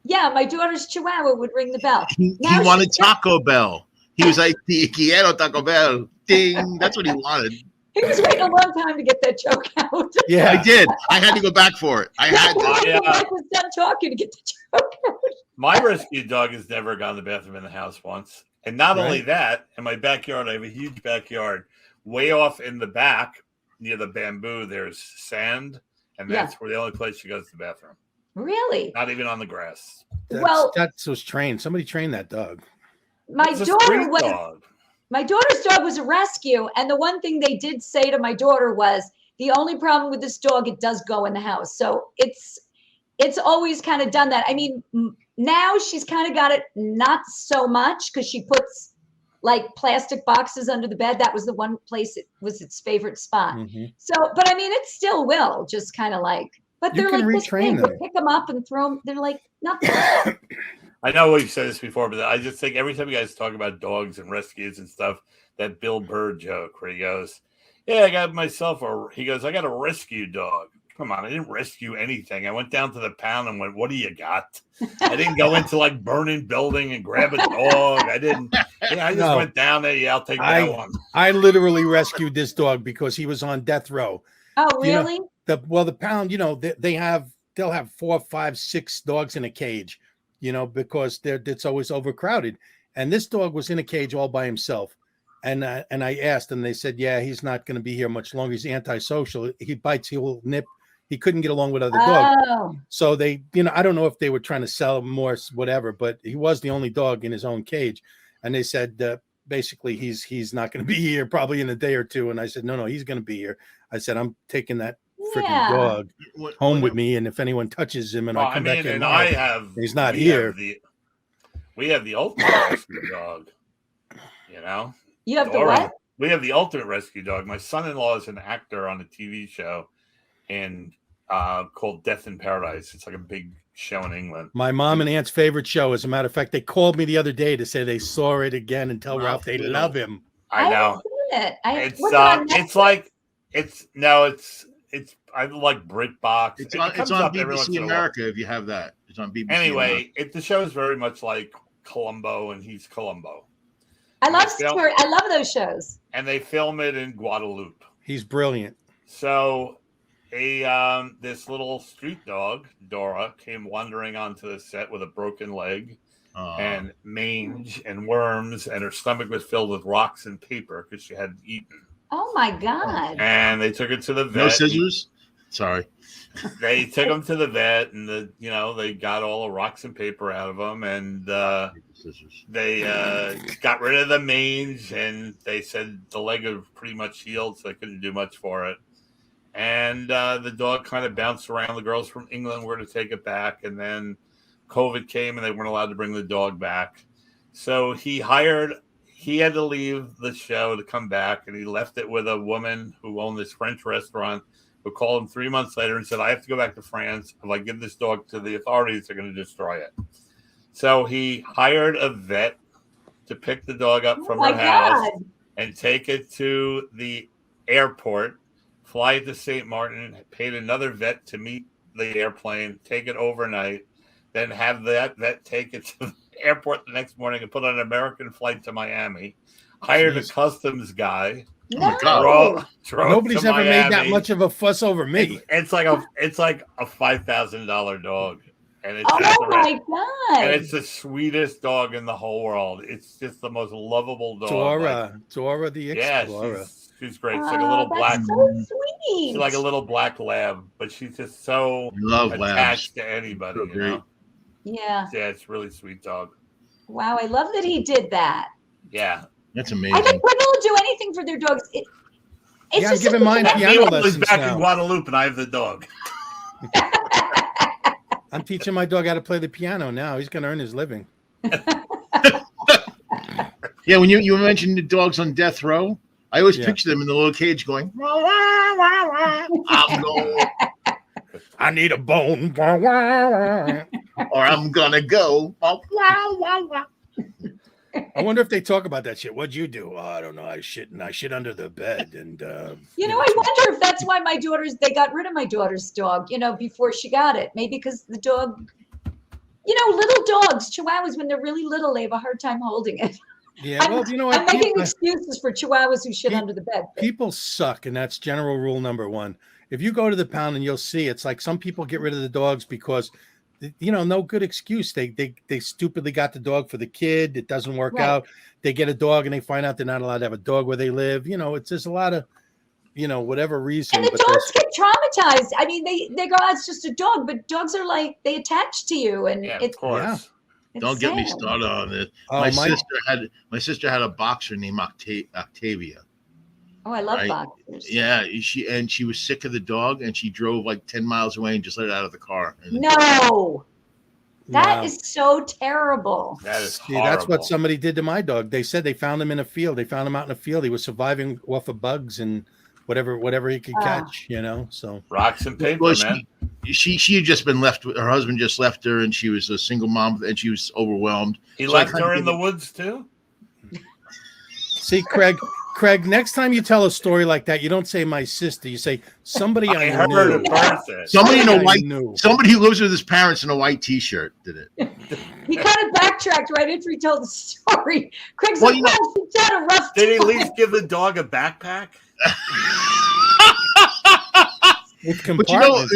[SPEAKER 7] Yeah, my daughter's Chihuahua would ring the bell.
[SPEAKER 3] He wanted Taco Bell. He was like, "Quiero Taco Bell." Ding. That's what he wanted.
[SPEAKER 7] He was waiting a long time to get that joke out.
[SPEAKER 3] Yeah, I did. I had to go back for it. I had to.
[SPEAKER 7] Mike was done talking to get the joke out.
[SPEAKER 2] My rescue dog has never gone to the bathroom in the house once. And not only that, in my backyard, I have a huge backyard. Way off in the back, near the bamboo, there's sand. And that's where the only place she goes to the bathroom.
[SPEAKER 7] Really?
[SPEAKER 2] Not even on the grass.
[SPEAKER 4] That was trained. Somebody trained that dog.
[SPEAKER 7] My daughter's dog was a rescue. And the one thing they did say to my daughter was, the only problem with this dog, it does go in the house. So it's always kind of done that. I mean, now she's kind of got it not so much, because she puts like plastic boxes under the bed. That was the one place it was its favorite spot. Mm-hmm. So, but I mean, it still will just kind of like, but they're like this thing. They pick them up and throw them. They're like nothing.
[SPEAKER 2] I know we've said this before, but I just think every time you guys talk about dogs and rescues and stuff, that Bill Burr joke where he goes, "Yeah, I got myself I got a rescue dog." Come on, I didn't rescue anything. I went down to the pound and went, "What do you got?" I didn't go into like burning building and grab a dog. I didn't. I just went down there. Yeah, I'll take that one.
[SPEAKER 4] I literally rescued this dog because he was on death row.
[SPEAKER 7] Oh, really?
[SPEAKER 4] The pound, they'll have 4, 5, 6 dogs in a cage, because it's always overcrowded. And this dog was in a cage all by himself. And I asked, and they said, yeah, he's not going to be here much longer. He's antisocial. He bites, he will nip. He couldn't get along with other dogs. So they, I don't know if they were trying to sell him more, whatever, but he was the only dog in his own cage. And they said, basically, he's not going to be here probably in a day or two. And I said, no, he's going to be here. I said, I'm taking that freaking dog home with me. And if anyone touches him and I come back in, he's not here.
[SPEAKER 2] We have the ultimate rescue dog,
[SPEAKER 7] You have the what?
[SPEAKER 2] We have the ultimate rescue dog. My son-in-law is an actor on a TV show called Death in Paradise. It's like a big show in England.
[SPEAKER 4] My mom and aunt's favorite show. As a matter of fact, they called me the other day to say they saw it again and tell Ralph they love him.
[SPEAKER 2] I know.
[SPEAKER 7] It's
[SPEAKER 2] I like BritBox.
[SPEAKER 3] It's on BBC America if you have that. It's on BBC.
[SPEAKER 2] Anyway, the show is very much like Columbo, and he's Columbo.
[SPEAKER 7] I love those shows.
[SPEAKER 2] And they film it in Guadeloupe.
[SPEAKER 4] He's brilliant.
[SPEAKER 2] So this little street dog, Dora, came wandering onto the set with a broken leg and mange and worms, and her stomach was filled with rocks and paper because she hadn't eaten.
[SPEAKER 7] Oh my God.
[SPEAKER 2] And they took her to the vet.
[SPEAKER 3] No scissors? Sorry.
[SPEAKER 2] They took him to the vet, and they got all the rocks and paper out of him, and they got rid of the mange, and they said the leg was pretty much healed, so they couldn't do much for it. And the dog kind of bounced around. The girls from England were to take it back, and then COVID came, and they weren't allowed to bring the dog back. So he had to leave the show to come back, and he left it with a woman who owned this French restaurant, who called him 3 months later and said, "I have to go back to France. If I give this dog to the authorities, they're going to destroy it." So he hired a vet to pick the dog up from her house and take it to the airport, fly it to St. Martin, paid another vet to meet the airplane, take it overnight, then have that vet take it to the airport the next morning and put on an American flight to Miami. Hired a customs guy.
[SPEAKER 7] No.
[SPEAKER 4] Nobody's ever made that much of a fuss over me.
[SPEAKER 2] It's like a $5,000 dog, and it's
[SPEAKER 7] my God!
[SPEAKER 2] And it's the sweetest dog in the whole world. It's just the most lovable dog.
[SPEAKER 4] Dora the Explorer.
[SPEAKER 2] Yeah, she's great. She's like a little black.
[SPEAKER 7] So sweet.
[SPEAKER 2] She's like a little black lab, but she's just so attached to anybody.
[SPEAKER 7] Yeah.
[SPEAKER 2] Yeah, it's a really sweet dog.
[SPEAKER 7] Wow, I love that he did that.
[SPEAKER 2] Yeah.
[SPEAKER 3] That's
[SPEAKER 7] I
[SPEAKER 3] amazing.
[SPEAKER 7] think women will do anything for their dogs. It's
[SPEAKER 4] Yeah, I'm
[SPEAKER 7] just
[SPEAKER 4] giving
[SPEAKER 7] such a
[SPEAKER 4] mine
[SPEAKER 7] connection.
[SPEAKER 4] piano
[SPEAKER 2] He was
[SPEAKER 4] lessons
[SPEAKER 2] back
[SPEAKER 4] now.
[SPEAKER 2] in Guadalupe, and I have the dog.
[SPEAKER 4] I'm teaching my dog how to play the piano now. He's going to earn his living.
[SPEAKER 3] Yeah, when you mentioned the dogs on death row, I always
[SPEAKER 4] Yeah.
[SPEAKER 3] picture them in the little cage going, "Wah, wah, wah, wah. I'm going,
[SPEAKER 4] I need a bone.
[SPEAKER 3] or I'm gonna go. Wah, wah, wah, wah."
[SPEAKER 4] I wonder if they talk about that shit. What'd you do? Oh, I don't know. I shit under the bed. And
[SPEAKER 7] You know, I wonder if that's why they got rid of my daughter's dog, before she got it. Maybe because the dog, little dogs, Chihuahuas, when they're really little, they have a hard time holding it.
[SPEAKER 4] yeah, well, you know what?
[SPEAKER 7] I'm making excuses for Chihuahuas who shit under the bed.
[SPEAKER 4] People suck, and that's general rule number one. If you go to the pound and you'll see, it's like some people get rid of the dogs because, no good excuse. They stupidly got the dog for the kid. It doesn't work
[SPEAKER 7] Right.
[SPEAKER 4] out. They get a dog and they find out they're not allowed to have a dog where they live. It's just a lot of, whatever reason.
[SPEAKER 7] And the
[SPEAKER 4] but
[SPEAKER 7] dogs get traumatized. I mean, they go, it's just a dog, but dogs are like, they attach to you. And
[SPEAKER 2] Yeah,
[SPEAKER 7] it's
[SPEAKER 2] of course.
[SPEAKER 3] Don't get me
[SPEAKER 7] sad.
[SPEAKER 3] started on this.
[SPEAKER 4] Oh,
[SPEAKER 3] My sister had a boxer named Octavia.
[SPEAKER 7] Oh, I love
[SPEAKER 3] Right.
[SPEAKER 7] boxers.
[SPEAKER 3] Yeah, she was sick of the dog, and she drove like 10 miles away and just let it out of the car. And
[SPEAKER 7] No, that
[SPEAKER 4] Wow.
[SPEAKER 7] is so terrible.
[SPEAKER 2] That is
[SPEAKER 4] See,
[SPEAKER 2] horrible.
[SPEAKER 4] that's what somebody did to my dog. They said they found him in a field. They found him out in a field. He was surviving off of bugs and whatever he could catch, So
[SPEAKER 2] Rocks and paper,
[SPEAKER 3] Well,
[SPEAKER 2] man.
[SPEAKER 3] she had just been left. Her husband just left her, and she was a single mom, and she was overwhelmed.
[SPEAKER 2] He
[SPEAKER 3] So I
[SPEAKER 2] left
[SPEAKER 3] kinda
[SPEAKER 2] her in
[SPEAKER 3] give
[SPEAKER 2] the
[SPEAKER 3] it-
[SPEAKER 2] woods too.
[SPEAKER 4] see, Craig, next time you tell a story like that, you don't say my sister. You say somebody I
[SPEAKER 2] heard
[SPEAKER 4] knew.
[SPEAKER 2] it first.
[SPEAKER 3] Somebody in a
[SPEAKER 4] I
[SPEAKER 3] white,
[SPEAKER 4] knew.
[SPEAKER 3] somebody who lives with his parents in a white T-shirt did it.
[SPEAKER 7] He kind of backtracked right after he told the story. Craig's
[SPEAKER 3] Well,
[SPEAKER 7] like,
[SPEAKER 3] you know-
[SPEAKER 7] well, she had a rough
[SPEAKER 2] Did he at
[SPEAKER 7] time.
[SPEAKER 2] least give the dog a backpack?
[SPEAKER 4] With
[SPEAKER 3] But
[SPEAKER 4] compartments.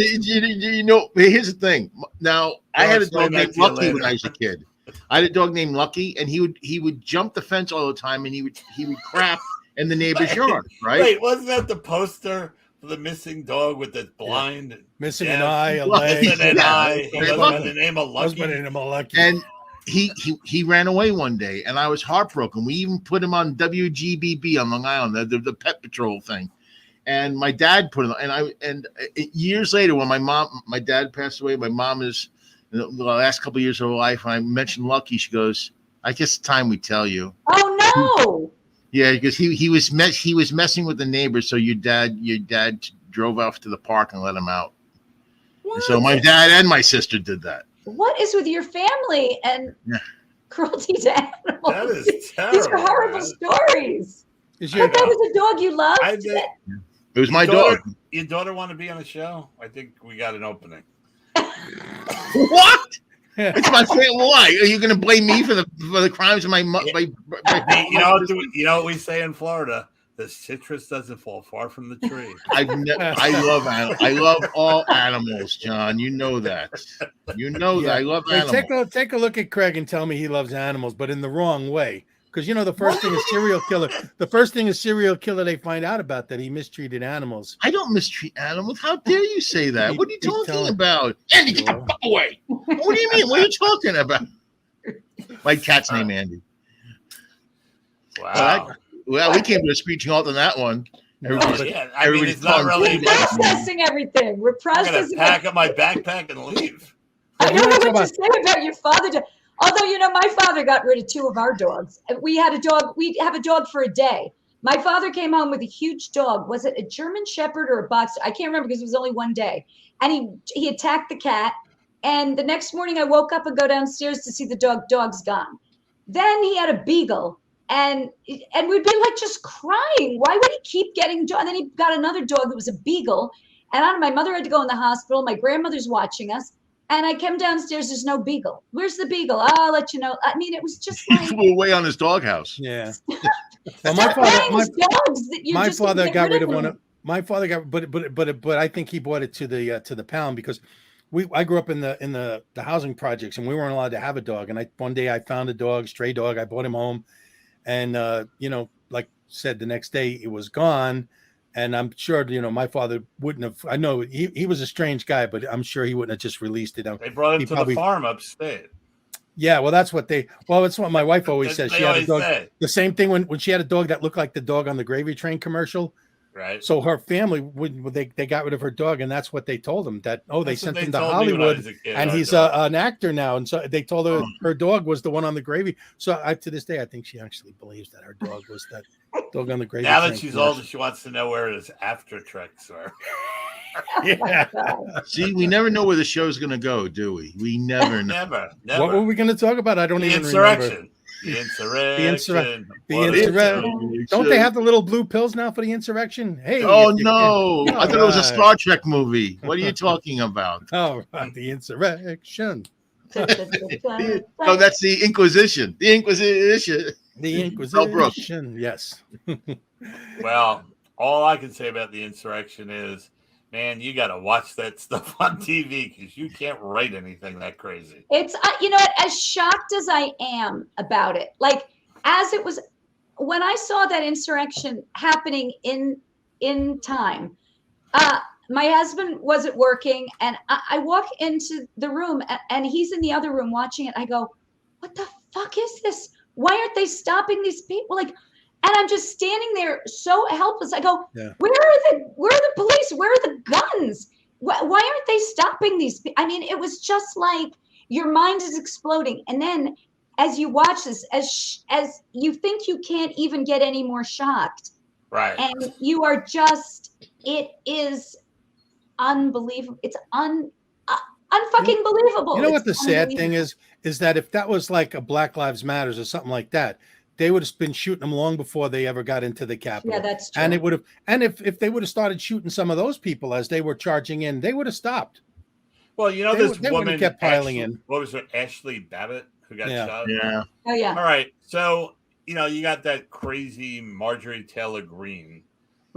[SPEAKER 3] here's the thing. Now, I had a
[SPEAKER 2] explain
[SPEAKER 3] dog
[SPEAKER 2] that
[SPEAKER 3] named
[SPEAKER 2] to you
[SPEAKER 3] Lucky when
[SPEAKER 2] later.
[SPEAKER 3] I was a kid. I had a dog named Lucky, and he would jump the fence all the time, and he would crap in the neighbor's yard, right?
[SPEAKER 2] Wait, wasn't that the poster for the missing dog with the blind?
[SPEAKER 4] Missing
[SPEAKER 2] Yeah.
[SPEAKER 4] an eye, a
[SPEAKER 3] Well,
[SPEAKER 4] leg.
[SPEAKER 2] Missing an
[SPEAKER 3] Yeah.
[SPEAKER 2] eye. He
[SPEAKER 3] Very
[SPEAKER 2] doesn't
[SPEAKER 3] lucky.
[SPEAKER 2] have the name of
[SPEAKER 4] Husband
[SPEAKER 2] Lucky.
[SPEAKER 4] and him a lucky.
[SPEAKER 3] And he ran away one day, and I was heartbroken. We even put him on WGBB on Long Island, the pet patrol thing. And my dad put it, and years later, when my dad passed away, my mom is the last couple of years of her life. When I mentioned Lucky, she goes, "I guess it's time we tell you."
[SPEAKER 7] Oh, no.
[SPEAKER 3] Yeah, because he was messing with the neighbors, so your dad drove off to the park and let him out. And so my dad and my sister did that.
[SPEAKER 7] What is with your family and
[SPEAKER 3] Yeah.
[SPEAKER 7] cruelty to animals?
[SPEAKER 2] That is terrible.
[SPEAKER 7] These are horrible
[SPEAKER 2] man.
[SPEAKER 7] stories.
[SPEAKER 4] Is
[SPEAKER 7] But
[SPEAKER 4] your
[SPEAKER 7] that was a dog you loved?
[SPEAKER 2] I did.
[SPEAKER 3] It was my
[SPEAKER 2] Daughter-
[SPEAKER 3] dog.
[SPEAKER 2] Your daughter want to be on the show? I think we got an opening.
[SPEAKER 3] What? It's my family. Why are you going to blame me for the crimes of my
[SPEAKER 2] You know what we say in Florida? The citrus doesn't fall far from the tree.
[SPEAKER 3] I love all animals, John. You know that.
[SPEAKER 4] Yeah.
[SPEAKER 3] I love
[SPEAKER 4] Hey,
[SPEAKER 3] animals.
[SPEAKER 4] take a look at Craig and tell me he loves animals, but in the wrong way. Because the first thing is serial killer. The first thing is serial killer. They find out about that he mistreated animals.
[SPEAKER 3] I don't mistreat animals. How dare you say that? What are you
[SPEAKER 4] He's
[SPEAKER 3] talking
[SPEAKER 4] telling-
[SPEAKER 3] about? Andy, get the fuck away. What do you mean? What are you talking about? My cat's name Andy.
[SPEAKER 2] Wow.
[SPEAKER 3] Well, we came to a screeching halt on that one.
[SPEAKER 2] Oh, yeah. I mean, it's not
[SPEAKER 3] everybody's
[SPEAKER 2] really.
[SPEAKER 3] calling
[SPEAKER 7] We're
[SPEAKER 3] food.
[SPEAKER 7] processing everything. We're
[SPEAKER 2] I'm gonna
[SPEAKER 7] processing
[SPEAKER 2] pack up my backpack and leave.
[SPEAKER 7] I
[SPEAKER 4] You
[SPEAKER 7] don't
[SPEAKER 4] wanna
[SPEAKER 7] know
[SPEAKER 4] talk
[SPEAKER 7] what to say about your father. Although, my father got rid of 2 of our dogs. We had a dog. We have a dog for a day. My father came home with a huge dog. Was it a German Shepherd or a Boxer? I can't remember because it was only one day. And he attacked the cat. And the next morning I woke up and go downstairs to see the dog's gone. Then he had a beagle. And we'd be like just crying. Why would he keep getting dog? And then he got another dog that was a beagle. And my mother had to go in the hospital. My grandmother's watching us. And I came downstairs, there's no beagle. Where's the beagle? I'll let you know. I mean, it was just
[SPEAKER 3] He
[SPEAKER 7] like,
[SPEAKER 3] flew away on his doghouse.
[SPEAKER 4] Yeah.
[SPEAKER 7] stop
[SPEAKER 4] Well,
[SPEAKER 7] buying these dogs that you're
[SPEAKER 4] my
[SPEAKER 7] just gonna
[SPEAKER 4] father
[SPEAKER 7] get
[SPEAKER 4] got rid of
[SPEAKER 7] them.
[SPEAKER 4] one of my father got but I think he bought it to the pound because I grew up in the housing projects and we weren't allowed to have a dog. And one day I found a dog, stray dog. I brought him home, and like said, the next day it was gone. And I'm sure, my father wouldn't have. I know he was a strange guy, but I'm sure he wouldn't have just released it.
[SPEAKER 2] They brought him
[SPEAKER 4] He
[SPEAKER 2] to
[SPEAKER 4] probably-
[SPEAKER 2] the farm upstate.
[SPEAKER 4] Yeah, well, that's what it's what my wife always says.
[SPEAKER 2] They
[SPEAKER 4] She had a
[SPEAKER 2] always
[SPEAKER 4] dog.
[SPEAKER 2] say.
[SPEAKER 4] The same thing when she had a dog that looked like the dog on the Gravy Train commercial.
[SPEAKER 2] Right.
[SPEAKER 4] So her family they got rid of her dog, and that's what they told them that they sent him to Hollywood, and he's an actor now, and so they told her her dog was the one on the Gravy. So to this day, I think she actually believes that her dog was that dog on the Gravy.
[SPEAKER 2] Now that she's older, she wants to know where his after tricks are.
[SPEAKER 3] Yeah. See, we never know where the show's going to go, do we? We never know.
[SPEAKER 2] Never.
[SPEAKER 4] What were we going to talk about? I don't even remember.
[SPEAKER 2] The insurrection.
[SPEAKER 4] The insurrection. Don't they have the little blue pills now for the insurrection? Hey.
[SPEAKER 3] Oh, no. I thought it was a Star Trek movie. What are you talking about?
[SPEAKER 4] Oh, the insurrection.
[SPEAKER 3] No, that's the Inquisition. The Inquisition.
[SPEAKER 4] The Inquisition. Yes.
[SPEAKER 2] Well, all I can say about the insurrection is, man, you got to watch that stuff on TV because you can't write anything that crazy.
[SPEAKER 7] It's, you know what, as shocked as I am about it, like as it was, when I saw that insurrection happening in time, my husband wasn't working and I walk into the room and he's in the other room watching it. I go, what the fuck is this? Why aren't they stopping these people? Like, and I'm just standing there so helpless. I go,
[SPEAKER 4] yeah.
[SPEAKER 7] Where are the police? Where are the guns? Why aren't they stopping these people? I mean, it was just like your mind is exploding. And then as you watch this, as you think you can't even get any more shocked.
[SPEAKER 2] Right.
[SPEAKER 7] And you are just, it is unbelievable. It's unfucking believable.
[SPEAKER 4] You know what the sad thing is that if that was like a Black Lives Matters or something like that, they would have been shooting them long before they ever got into the Capitol.
[SPEAKER 7] Yeah, that's true.
[SPEAKER 4] And it would have, and if they would have started shooting some of those people as they were charging in, they would have stopped.
[SPEAKER 2] Well, you know,
[SPEAKER 4] They
[SPEAKER 2] this woman
[SPEAKER 4] kept piling in.
[SPEAKER 2] What was her? Ashley Babbitt, who got shot.
[SPEAKER 3] Yeah.
[SPEAKER 7] Oh yeah.
[SPEAKER 2] All right. So, you know, you got that crazy Marjorie Taylor Greene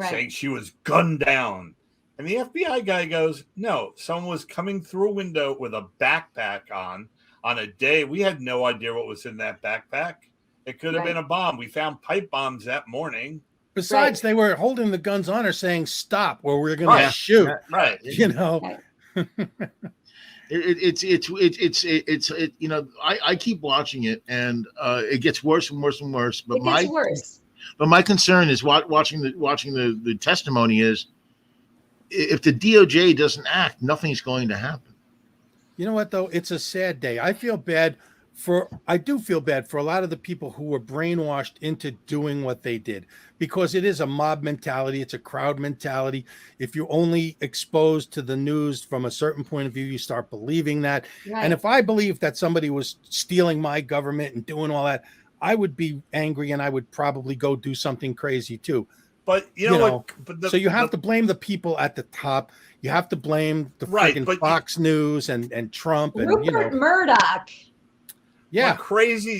[SPEAKER 2] saying she was gunned down. And the FBI guy goes, no, someone was coming through a window with a backpack on a day. We had no idea what was in that backpack. It could have been a bomb. We found pipe bombs that morning.
[SPEAKER 4] Besides, they were holding the guns on her saying, stop, or we're going to shoot.
[SPEAKER 2] Right.
[SPEAKER 4] You know,
[SPEAKER 3] it's you know, I keep watching it and it gets worse and worse and worse. But my concern is watching the testimony is if the DOJ doesn't act, nothing's going to happen.
[SPEAKER 4] You know what, though? It's a sad day. I do feel bad for a lot of the people who were brainwashed into doing what they did, because it is a mob mentality. It's a crowd mentality. If you're only exposed to the news from a certain point of view, you start believing that. Right. And if I believed that somebody was stealing my government and doing all that, I would be angry and I would probably go do something crazy too.
[SPEAKER 2] But you know what?
[SPEAKER 4] So you have to blame the people at the top. You have to blame the freaking Fox News and Trump and
[SPEAKER 7] Rupert Murdoch.
[SPEAKER 4] Yeah.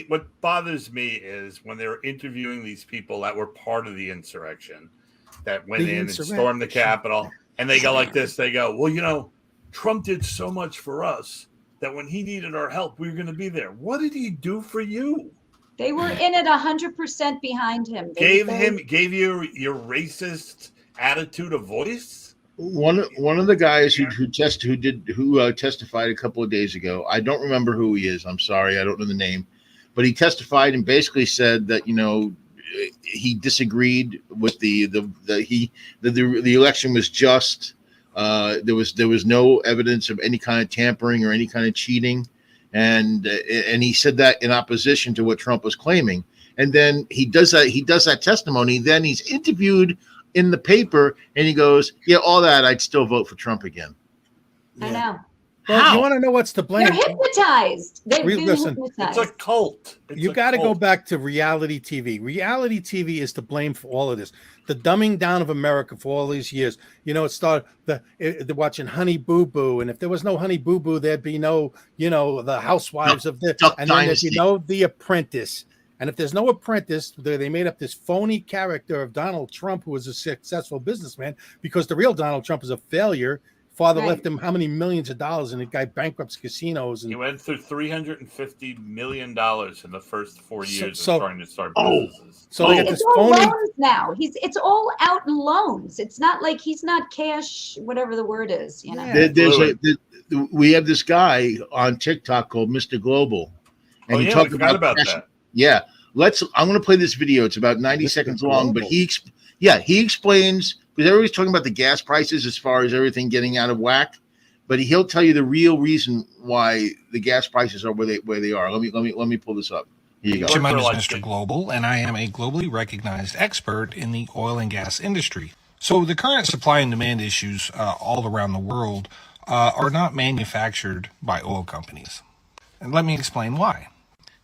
[SPEAKER 2] What bothers me is when they're interviewing these people that were part of the insurrection that went in and stormed the Capitol, and they go like this. They go, well, you know, Trump did so much for us that when he needed our help, we were going to be there. What did he do for you?
[SPEAKER 7] They were in it 100% behind him.
[SPEAKER 2] Gave you your racist attitude a voice?
[SPEAKER 3] One of the guys who testified a couple of days ago, I don't remember who he is. I'm sorry, I don't know the name, but he testified and basically said that, you know, he disagreed with the election was just. There was no evidence of any kind of tampering or any kind of cheating, and he said that in opposition to what Trump was claiming. And then he does that testimony. Then he's interviewed in the paper, and he goes, "Yeah, all that. I'd still vote for Trump again."
[SPEAKER 7] I know.
[SPEAKER 4] Well, you want to know what's to blame?
[SPEAKER 7] They're hypnotized.
[SPEAKER 4] Listen,
[SPEAKER 7] hypnotized.
[SPEAKER 2] It's a cult.
[SPEAKER 4] You got to go back to reality TV. Reality TV is to blame for all of this. The dumbing down of America for all these years. You know, it started the watching Honey Boo Boo, and if there was no Honey Boo Boo, there'd be no, you know, the Housewives of the, and then there'd be no The Apprentice. And if there's no Apprentice, they made up this phony character of Donald Trump, who was a successful businessman, because the real Donald Trump is a failure. Father left him how many millions of dollars, and the guy bankrupts casinos. And
[SPEAKER 2] he went through $350 million in the first 4 years of trying to start businesses.
[SPEAKER 4] So they get
[SPEAKER 7] it's all loans now. It's all out in loans. It's not like he's not cash, whatever the word is. You know,
[SPEAKER 3] we have this guy on TikTok called Mr. Global. and he
[SPEAKER 2] we
[SPEAKER 3] talked
[SPEAKER 2] forgot about
[SPEAKER 3] cash.
[SPEAKER 2] that.
[SPEAKER 3] Yeah, I'm going to play this video. It's about 90 seconds long, but he explains, because everybody's talking about the gas prices as far as everything getting out of whack, but he'll tell you the real reason why the gas prices are where they are. Let me pull this up. Here you go.
[SPEAKER 8] My name is Mr. Global, and I am a globally recognized expert in the oil and gas industry. So the current supply and demand issues all around the world are not manufactured by oil companies. And let me explain why.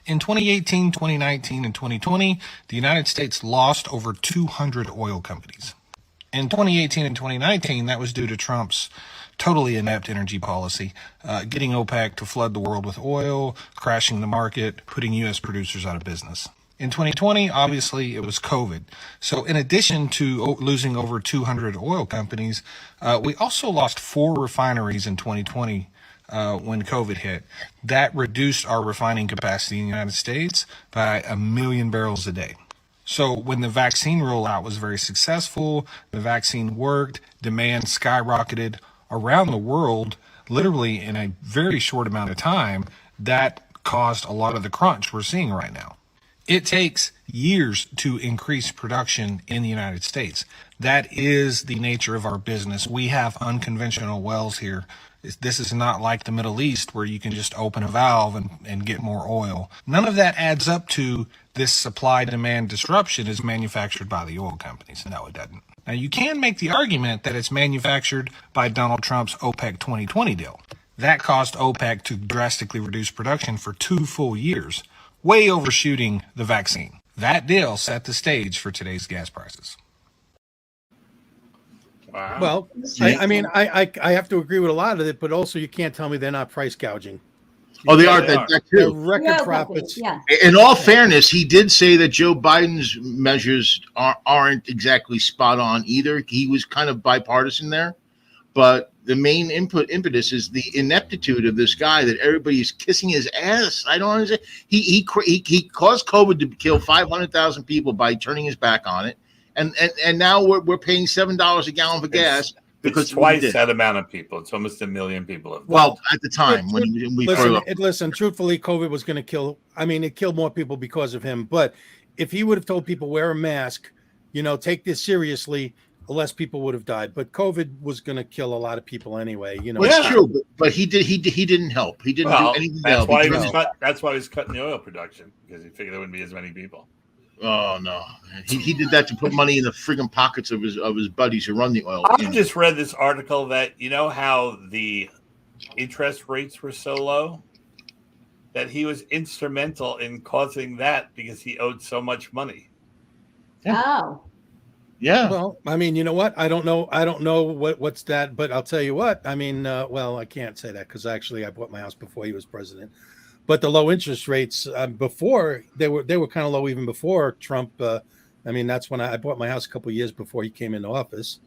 [SPEAKER 8] In 2018, 2019, and 2020, the United States lost over 200 oil companies. In 2018 and 2019, that was due to Trump's totally inept energy policy, getting OPEC to flood the world with oil, crashing the market, putting U.S. producers out of business. In 2020, obviously, it was COVID. So in addition to losing over 200 oil companies, we also lost 4 refineries in 2020 when COVID hit. That reduced our refining capacity in the United States by 1 million barrels a day. So when the vaccine rollout was very successful, the vaccine worked, demand skyrocketed around the world, literally in a very short amount of time, that caused a lot of the crunch we're seeing right now. It takes years to increase production in the United States. That is the nature of our business. We have unconventional wells here. This is not like the Middle East where you can just open a valve and get more oil. None of that adds up to this supply-demand disruption is manufactured by the oil companies. No, it doesn't. Now, you can make the argument that it's manufactured by Donald Trump's OPEC 2020 deal. That caused OPEC to drastically reduce production for 2 full years, way overshooting the vaccine. That deal set the stage for today's gas prices.
[SPEAKER 2] Wow.
[SPEAKER 4] Well, I mean, I have to agree with a lot of it, but also you can't tell me they're not price gouging.
[SPEAKER 3] Oh, they are. That
[SPEAKER 4] They're
[SPEAKER 3] too.
[SPEAKER 4] record profits.
[SPEAKER 7] Yeah.
[SPEAKER 3] In all fairness, he did say that Joe Biden's measures aren't exactly spot on either. He was kind of bipartisan there, but the main impetus is the ineptitude of this guy that everybody's kissing his ass. I don't understand. He caused COVID to kill 500,000 people by turning his back on it, and now we're paying $7 a gallon for gas. Because
[SPEAKER 2] twice that amount of people. It's almost 1 million people.
[SPEAKER 3] Well, at the time when we
[SPEAKER 4] listen, truthfully, COVID was going to kill. I mean, it killed more people because of him. But if he would have told people wear a mask, take this seriously, less people would have died. But COVID was going to kill a lot of people anyway. Well,
[SPEAKER 3] it's true, but he didn't help. He didn't do anything.
[SPEAKER 2] That's why he was cutting the oil production, because he figured there wouldn't be as many people.
[SPEAKER 3] Oh no, he did that to put money in the friggin' pockets of his buddies who run the oil.
[SPEAKER 2] I just read this article that how the interest rates were so low, that he was instrumental in causing that because he owed so much money.
[SPEAKER 3] Yeah.
[SPEAKER 7] Oh.
[SPEAKER 3] Yeah.
[SPEAKER 4] Well, I mean, you know what? I don't know what's that, but I'll tell you what. I mean, I can't say that because actually I bought my house before he was president. But the low interest rates before they were kind of low even before Trump. I mean, that's when I bought my house a couple of years before he came into office.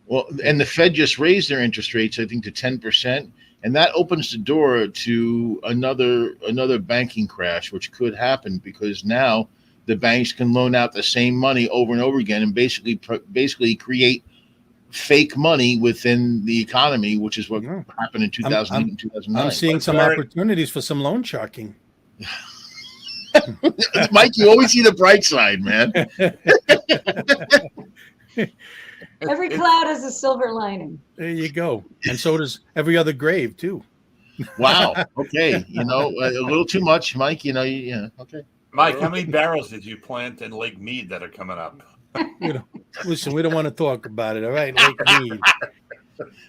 [SPEAKER 3] Well, and the Fed just raised their interest rates, I think, to 10%, and that opens the door to another banking crash, which could happen because now the banks can loan out the same money over and over again and basically create fake money within the economy, which is what happened in 2008 and 2009.
[SPEAKER 4] I'm seeing some opportunities for some loan sharking.
[SPEAKER 3] Mike, you always see the bright side, man.
[SPEAKER 7] Every cloud has a silver lining.
[SPEAKER 4] There you go. And so does every other grave, too.
[SPEAKER 3] Wow. Okay. A little too much, Mike. Okay.
[SPEAKER 2] Mike, how many barrels did you plant in Lake Mead that are coming up?
[SPEAKER 4] Listen, we don't want to talk about it. All right, Lake Mead.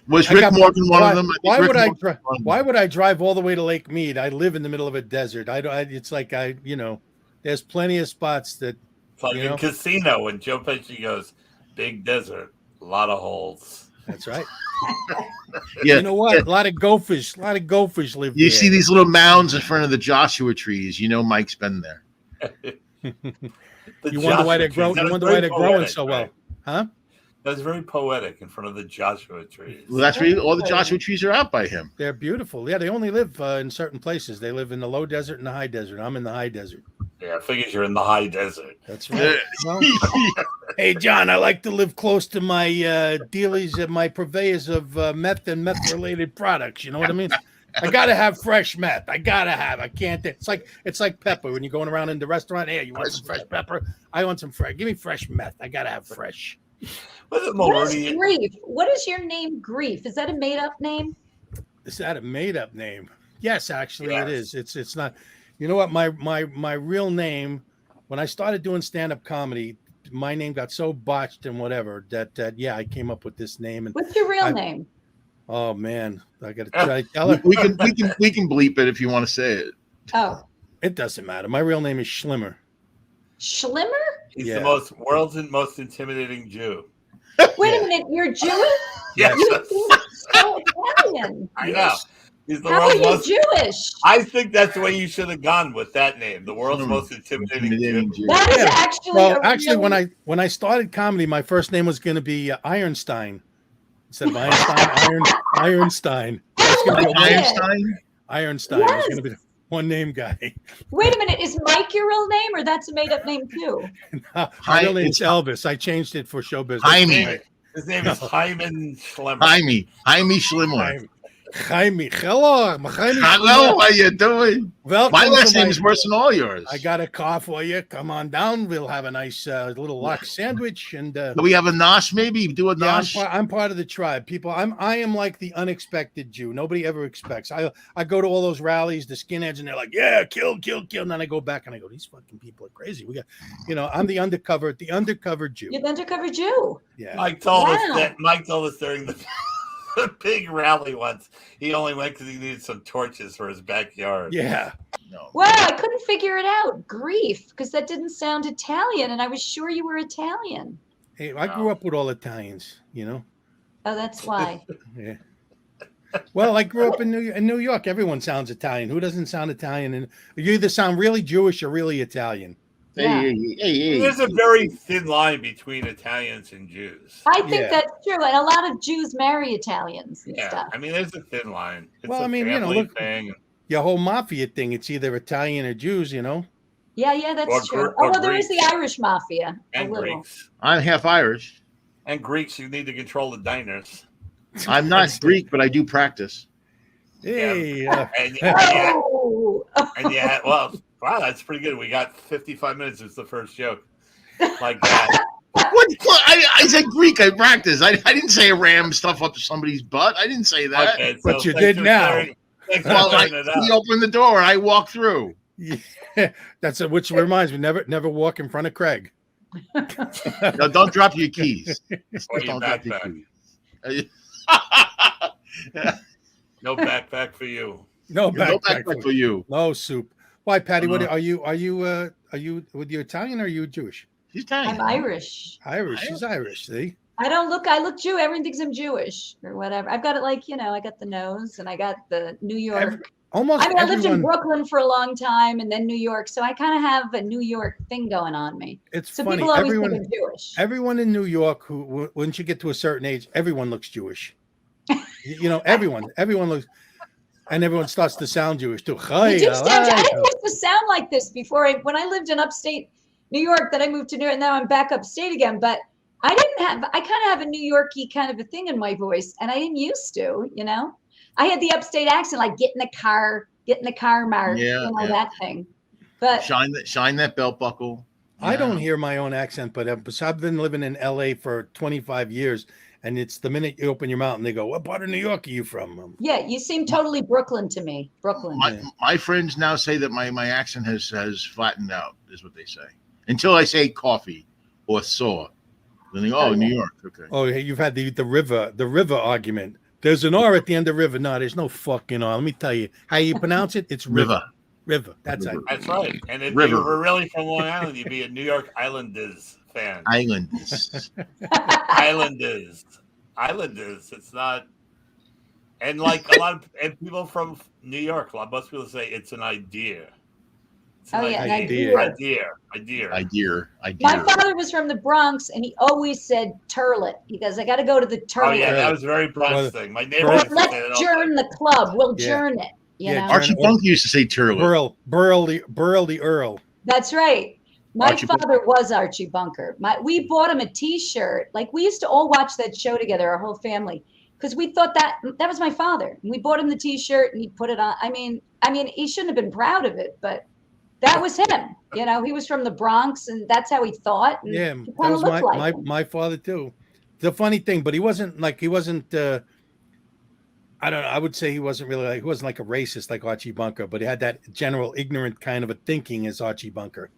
[SPEAKER 3] Was Rick Morgan one of them?
[SPEAKER 4] Why would I drive all the way to Lake Mead? I live in the middle of a desert. It's like there's plenty of spots that.
[SPEAKER 2] It's like a casino when Joe Pesci goes, big desert, a lot of holes.
[SPEAKER 4] That's right.
[SPEAKER 3] Yeah.
[SPEAKER 4] You know what? A lot of goldfish live there.
[SPEAKER 3] You see these little mounds in front of the Joshua trees. Mike's been there.
[SPEAKER 4] You wonder why they're growing so well, huh?
[SPEAKER 2] That's very poetic in front of the Joshua trees.
[SPEAKER 3] Well, that's where all the Joshua trees are out by him.
[SPEAKER 4] They're beautiful. Yeah, they only live in certain places. They live in the low desert and the high desert. I'm in the high desert.
[SPEAKER 2] Yeah, I figures you're in the high desert.
[SPEAKER 4] That's right. Well, hey, John, I like to live close to my dealies and my purveyors of meth and meth-related products. You know what I mean? I gotta have fresh meth. I can't. It's like pepper when you're going around in the restaurant. Hey, you want some fresh pepper? I want some fresh. Give me fresh meth. I gotta have fresh.
[SPEAKER 7] What is Grief? What is your name, Grief? Is that a made-up name?
[SPEAKER 4] Is that a made-up name? Yes, actually, it is. It's not. You know what? My real name, when I started doing stand-up comedy, my name got so botched and whatever that yeah, I came up with this name. And
[SPEAKER 7] what's your real name?
[SPEAKER 4] Oh man, I gotta try to tell her.
[SPEAKER 3] We can bleep it if you want to say it.
[SPEAKER 7] Oh,
[SPEAKER 4] it doesn't matter. My real name is Schlimmer.
[SPEAKER 7] Schlimmer?
[SPEAKER 2] He's the world's most intimidating Jew.
[SPEAKER 7] Wait a minute, you're Jewish?
[SPEAKER 2] Yes.
[SPEAKER 7] You so Italian.
[SPEAKER 2] I know. He's the
[SPEAKER 7] How are
[SPEAKER 2] world's
[SPEAKER 7] you
[SPEAKER 2] most,
[SPEAKER 7] Jewish?
[SPEAKER 2] I think that's the way you should have gone with that name. The world's most intimidating Jew.
[SPEAKER 7] That is actually
[SPEAKER 4] when I started comedy, my first name was going to be Ironstein instead of Einstein. Ironstein.
[SPEAKER 3] Ironstein.
[SPEAKER 4] Ironstein was going to be the one name guy.
[SPEAKER 7] Wait a minute, is Mike your real name, or that's a made-up name too?
[SPEAKER 4] My real name's Elvis. I changed it for show business.
[SPEAKER 3] Jaime.
[SPEAKER 2] His name is Hyman Schlemmer.
[SPEAKER 3] Jaime Schlimmer.
[SPEAKER 4] Jaime, hello.
[SPEAKER 3] Hello, how you doing?
[SPEAKER 4] Welcome.
[SPEAKER 3] My last name is worse than all yours.
[SPEAKER 4] I got a car for you. Come on down. We'll have a nice little lox sandwich. And
[SPEAKER 3] do we have a nosh? Maybe do a nosh.
[SPEAKER 4] I'm part of the tribe. People, I am like the unexpected Jew. Nobody ever expects. I go to all those rallies, the skinheads, and they're like, "Yeah, kill." And then I go back and I go, "These fucking people are crazy." We got, I'm the undercover Jew.
[SPEAKER 7] You're the undercover Jew.
[SPEAKER 4] Yeah.
[SPEAKER 2] Mike told us during the big rally once. He only went because he needed some torches for his backyard.
[SPEAKER 4] Yeah.
[SPEAKER 3] No.
[SPEAKER 7] Well, I couldn't figure it out. Grief, because that didn't sound Italian, and I was sure you were Italian.
[SPEAKER 4] Hey, I grew up with all Italians,
[SPEAKER 7] Oh, that's why.
[SPEAKER 4] Yeah. Well, I grew up in New York. Everyone sounds Italian. Who doesn't sound Italian? And you either sound really Jewish or really Italian.
[SPEAKER 3] Hey.
[SPEAKER 2] There's a very thin line between Italians and Jews.
[SPEAKER 7] I think that's true, and a lot of Jews marry Italians and stuff.
[SPEAKER 2] I mean, there's a thin line. It's
[SPEAKER 4] well, I mean, look,
[SPEAKER 2] thing.
[SPEAKER 4] Your whole mafia thing, it's either Italian or Jews,
[SPEAKER 7] Yeah, that's true.
[SPEAKER 2] Or
[SPEAKER 7] there is the Irish mafia.
[SPEAKER 2] And Greeks.
[SPEAKER 3] I'm half Irish.
[SPEAKER 2] And Greeks, you need to control the diners.
[SPEAKER 3] I'm not Greek, but I do practice.
[SPEAKER 4] Hey.
[SPEAKER 2] Wow, that's pretty good. We got 55 minutes. It's the first joke. Like that.
[SPEAKER 3] What? I said Greek. I practice. I didn't say ram stuff up somebody's butt. I didn't say that.
[SPEAKER 2] Okay,
[SPEAKER 4] but you did now.
[SPEAKER 3] Well, he opened the door. I walked through.
[SPEAKER 4] Yeah, which reminds me, never walk in front of Craig.
[SPEAKER 3] No, don't drop your keys.
[SPEAKER 2] Don't drop your keys. No backpack for you.
[SPEAKER 4] No backpack
[SPEAKER 3] for you.
[SPEAKER 4] No soup. Why, Patty? What are you with you Italian or are you Jewish?
[SPEAKER 3] She's Italian.
[SPEAKER 7] I'm Irish.
[SPEAKER 4] She's Irish. See,
[SPEAKER 7] I look Jew. Everyone thinks I'm Jewish or whatever. I've got it I got the nose and I got the New York. I lived in Brooklyn for a long time and then New York, so I kind of have a New York thing going on me.
[SPEAKER 4] It's
[SPEAKER 7] so
[SPEAKER 4] funny.
[SPEAKER 7] People always think I'm Jewish.
[SPEAKER 4] Everyone in New York, who once you get to a certain age, everyone looks Jewish. Everyone looks. And everyone starts to sound Jewish too.
[SPEAKER 7] I didn't used to sound like this before. When I lived in upstate New York, then I moved to New York, and now I'm back upstate again. But I kind of have a New Yorkie kind of a thing in my voice, and I didn't used to, I had the upstate accent, like get in the car, Mark, that thing. But
[SPEAKER 3] shine that belt buckle.
[SPEAKER 4] I don't hear my own accent, but I've been living in LA for 25 years. And it's the minute you open your mouth and they go, "What part of New York are you from?"
[SPEAKER 7] Yeah, you seem totally Brooklyn to me. Brooklyn.
[SPEAKER 3] My friends now say that my accent has flattened out, is what they say. Until I say coffee or saw. Then they go, New York. Okay.
[SPEAKER 4] Oh, you've had the river argument. There's an R at the end of river. No, there's no fucking R. Let me tell you. How you pronounce it? It's river. River. That's
[SPEAKER 2] right. That's right. And if you were really from Long Island, you'd be a New York Islanders fan.
[SPEAKER 3] Islanders.
[SPEAKER 2] It's not, and like a lot of people from New York, most people say it's an idea. It's an idea.
[SPEAKER 7] My father was from the Bronx, and he always said "turlet" because I got to go to the turlet.
[SPEAKER 2] Oh yeah, that was a very Bronx thing. My neighbor.
[SPEAKER 7] Let's journ the club. We'll journ it. You know?
[SPEAKER 3] Archie Bunker used to say "turlet."
[SPEAKER 4] Burl the Earl.
[SPEAKER 7] That's right. My father was Archie Bunker. We bought him a T-shirt. Like we used to all watch that show together, our whole family, because we thought that was my father. We bought him the T-shirt and he put it on. I mean, he shouldn't have been proud of it, but that was him. You know, he was from the Bronx, and that's how he thought. And
[SPEAKER 4] Yeah,
[SPEAKER 7] he
[SPEAKER 4] that
[SPEAKER 7] kinda
[SPEAKER 4] was
[SPEAKER 7] looked like him.
[SPEAKER 4] my father too. The funny thing, but he wasn't. I don't know. I would say he wasn't like a racist like Archie Bunker, but he had that general ignorant kind of a thinking as Archie Bunker.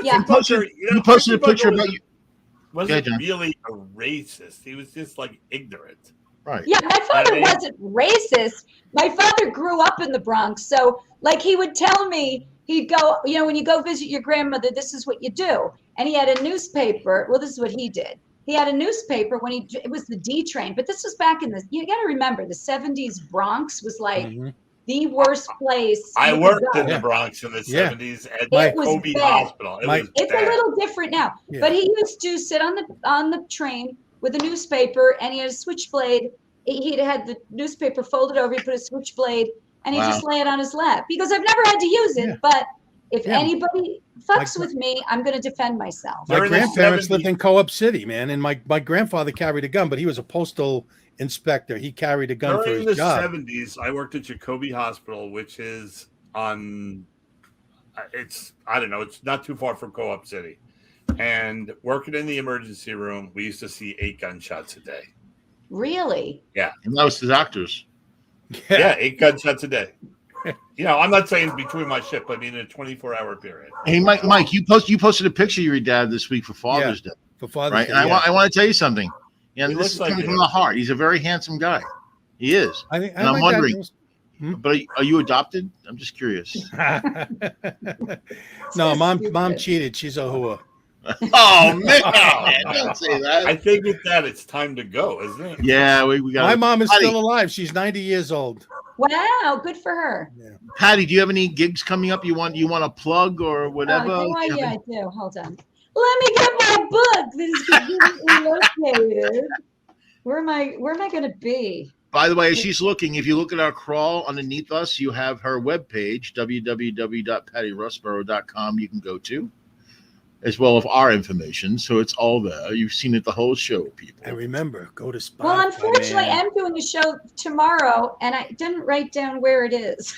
[SPEAKER 7] Yeah.
[SPEAKER 3] You posted a picture about you.
[SPEAKER 2] Wasn't really a racist. He was just like ignorant.
[SPEAKER 3] Right.
[SPEAKER 7] Yeah, my father wasn't racist. My father grew up in the Bronx. So, like, he would tell me, he'd go, you know, when you go visit your grandmother, this is what you do. And he had a newspaper. Well, this is what he did. He had a newspaper when it was the D train. But this was back in you got to remember, the 70s Bronx was like the worst place.
[SPEAKER 2] I worked in the Bronx in the 70s at Kobe Hospital. It's
[SPEAKER 7] a little different now. Yeah. But he used to sit on the train with a newspaper, and he had a switchblade. He had the newspaper folded over. He put a switchblade, and he just lay it on his lap. Because I've never had to use it, but if anybody fucks with me, I'm going to defend myself.
[SPEAKER 4] My grandparents lived in Co-op City, man, and my grandfather carried a gun, but he was a postal inspector. He carried a gun for his job.
[SPEAKER 2] During the 70s, I worked at Jacoby Hospital, which is on, it's not too far from Co-op City. And working in the emergency room, we used to see 8 gunshots a day.
[SPEAKER 7] Really?
[SPEAKER 2] Yeah.
[SPEAKER 3] And that was the doctors.
[SPEAKER 2] Yeah, 8 gunshots a day. You know, I'm not saying between my shift, but I mean in a 24-hour period.
[SPEAKER 3] Hey, Mike, you posted a picture of your dad this week for Father's Day.
[SPEAKER 4] For Father's Day,
[SPEAKER 3] right? And I want to tell you something. Yeah, this is
[SPEAKER 2] like
[SPEAKER 3] coming from the heart. He's a very handsome guy. He is. I'm wondering, but are you adopted? I'm just curious.
[SPEAKER 4] No, mom cheated. She's a whore.
[SPEAKER 3] Oh man, don't say that.
[SPEAKER 2] I think with that, it's time to go, isn't it?
[SPEAKER 3] Yeah, we got.
[SPEAKER 4] My mom is still alive. She's 90 years old.
[SPEAKER 7] Wow, good for her.
[SPEAKER 4] Yeah.
[SPEAKER 3] Patty, do you have any gigs coming up? You want to plug or whatever?
[SPEAKER 7] I do. Hold on. Let me get my book. This is conveniently located. Where am I going to be?
[SPEAKER 3] By the way, as she's looking, if you look at our crawl underneath us, you have her webpage, www.pattyrosborough.com. You can go to, as well as our information. So it's all there. You've seen it the whole show, people.
[SPEAKER 4] And remember, go to Spotify.
[SPEAKER 7] Well, unfortunately, I'm doing a show tomorrow, and I didn't write down where it is.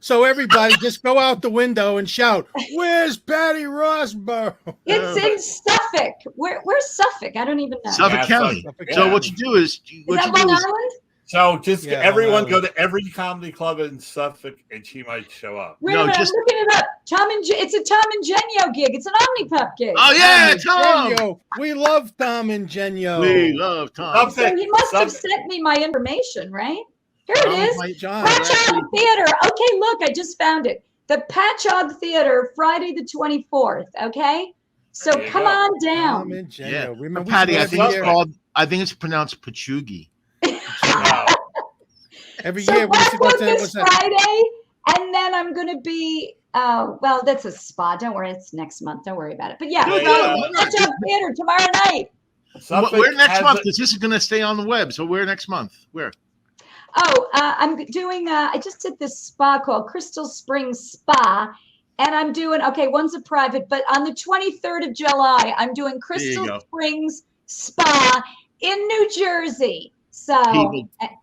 [SPEAKER 4] So everybody just go out the window and shout, "Where's Patty Rosborogh?"
[SPEAKER 7] It's in Suffolk. Where's Suffolk? I don't even know.
[SPEAKER 3] Suffolk County. So what you do is
[SPEAKER 7] Long Island?
[SPEAKER 2] So just everyone go to every comedy club in Suffolk, and she might show up.
[SPEAKER 7] Wait a minute, I'm looking it up. It's a Tom and Genio gig. It's an Omnipop gig.
[SPEAKER 3] Oh yeah, Tom.
[SPEAKER 4] We love Tom and Genio.
[SPEAKER 3] We love Tom.
[SPEAKER 7] So he must have sent me my information, right? Here it is. Patchogue Theater. Okay, look, I just found it. The Patchogue Theater, Friday the 24th. Okay, so come on down.
[SPEAKER 4] Tom and Genio. Remember,
[SPEAKER 3] Patty, I think it's pronounced Pachugi.
[SPEAKER 4] Every
[SPEAKER 7] year,
[SPEAKER 4] what's
[SPEAKER 7] this Friday, and then I'm going to be. Well, that's a spa. Don't worry, it's next month. Don't worry about it. But Patchogue Theater tomorrow night.
[SPEAKER 3] Where next month? This is going to stay on the web. So where next month? Where?
[SPEAKER 7] Oh, I'm doing. I just did this spa called Crystal Springs Spa, and I'm doing. Okay, one's a private, but on the 23rd of July, I'm doing Crystal Springs Spa in New Jersey. So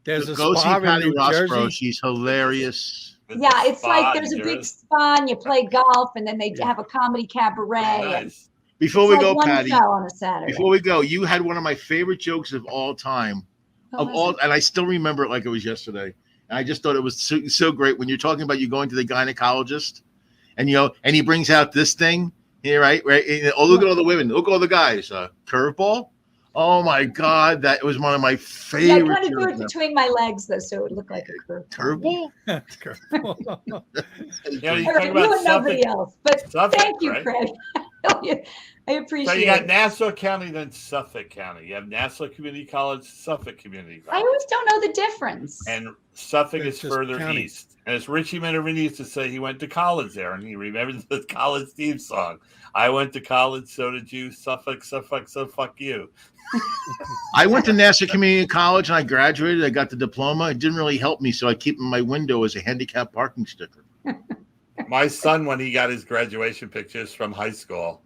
[SPEAKER 4] there's a
[SPEAKER 3] go
[SPEAKER 4] spa
[SPEAKER 3] see Patty
[SPEAKER 4] in New
[SPEAKER 3] Rosborough.
[SPEAKER 4] Jersey.
[SPEAKER 3] She's hilarious.
[SPEAKER 7] Yeah, it's like there's a big spa, and you play golf, and then they have a comedy cabaret.
[SPEAKER 2] Nice.
[SPEAKER 3] Before we go, Patty,
[SPEAKER 7] on a Saturday.
[SPEAKER 3] Before we go, you had one of my favorite jokes of all time. And I still remember it like it was yesterday. And I just thought it was so great when you're talking about you going to the gynecologist, and and he brings out this thing here, right? And, look at all the women, look at all the guys. Curveball. Oh my God, that was one of my favorite.
[SPEAKER 7] Yeah, I kind of do it between my legs though, so it would look like a curveball.
[SPEAKER 3] Curveball.
[SPEAKER 7] You and nobody else. But Suffolk, thank you, Craig. I appreciate it.
[SPEAKER 2] So you got Nassau County, then Suffolk County. You have Nassau Community College, Suffolk Community College.
[SPEAKER 7] I always don't know the difference.
[SPEAKER 2] And Suffolk is further east. And as Richie Minerini used to say, he went to college there, and he remembers the college theme song. I went to college, so did you. Suffolk, so fuck you.
[SPEAKER 3] I went to Nassau Community College, and I graduated. I got the diploma. It didn't really help me, so I keep it in my window as a handicap parking sticker.
[SPEAKER 2] My son, when he got his graduation pictures from high school,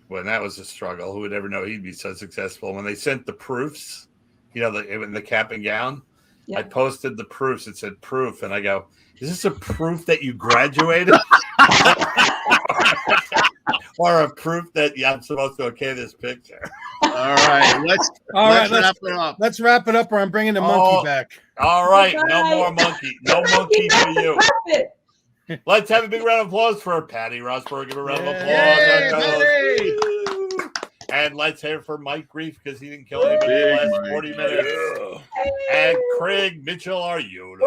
[SPEAKER 2] when that was a struggle, who would ever know he'd be so successful? When they sent the proofs, you know, in the cap and gown.
[SPEAKER 7] Yeah.
[SPEAKER 2] I posted the proofs. It said proof, and I go, "Is this a proof that you graduated, or a proof that I'm supposed to okay this picture?"
[SPEAKER 3] All right, let's wrap it up.
[SPEAKER 4] Let's wrap it up, or I'm bringing the monkey back.
[SPEAKER 2] All right, no more monkey. No monkey for you. Let's have a big round of applause for Patty Rosborogh. Give a round of applause.
[SPEAKER 3] Yay,
[SPEAKER 2] and let's hear for Mike Grief because he didn't kill anybody in the last 40 minutes. And Craig Mitchell Ariola.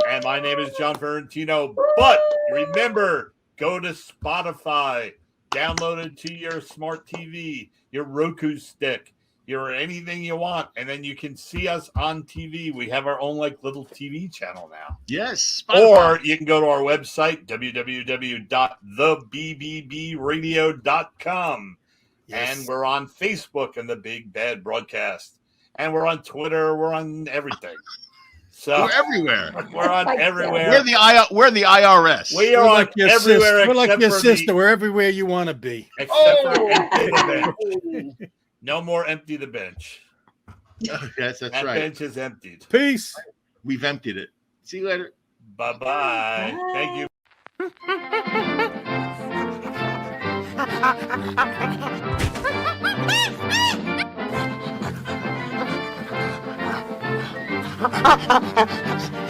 [SPEAKER 2] And my name is John Ferrantino. But remember, go to Spotify, download it to your smart TV, your Roku stick, your anything you want, and then you can see us on TV. We have our own like little TV channel now.
[SPEAKER 3] Yes. Spotify.
[SPEAKER 2] Or you can go to our website, www.thebbbradio.com. Yes. And we're on Facebook and the Big Bad Broadcast. And we're on Twitter. We're on everything. So
[SPEAKER 3] we're everywhere.
[SPEAKER 2] We're on everywhere.
[SPEAKER 3] We're the IRS.
[SPEAKER 2] We are on everywhere.
[SPEAKER 4] We're like your sister. We're everywhere you want to be.
[SPEAKER 2] Except for empty the bench. No more empty the bench.
[SPEAKER 3] Yes, that's
[SPEAKER 2] that
[SPEAKER 3] right.
[SPEAKER 2] That bench is emptied.
[SPEAKER 4] Peace.
[SPEAKER 3] We've emptied it. See you later.
[SPEAKER 2] Bye-bye. Bye. Thank you.
[SPEAKER 1] Ha ha ha!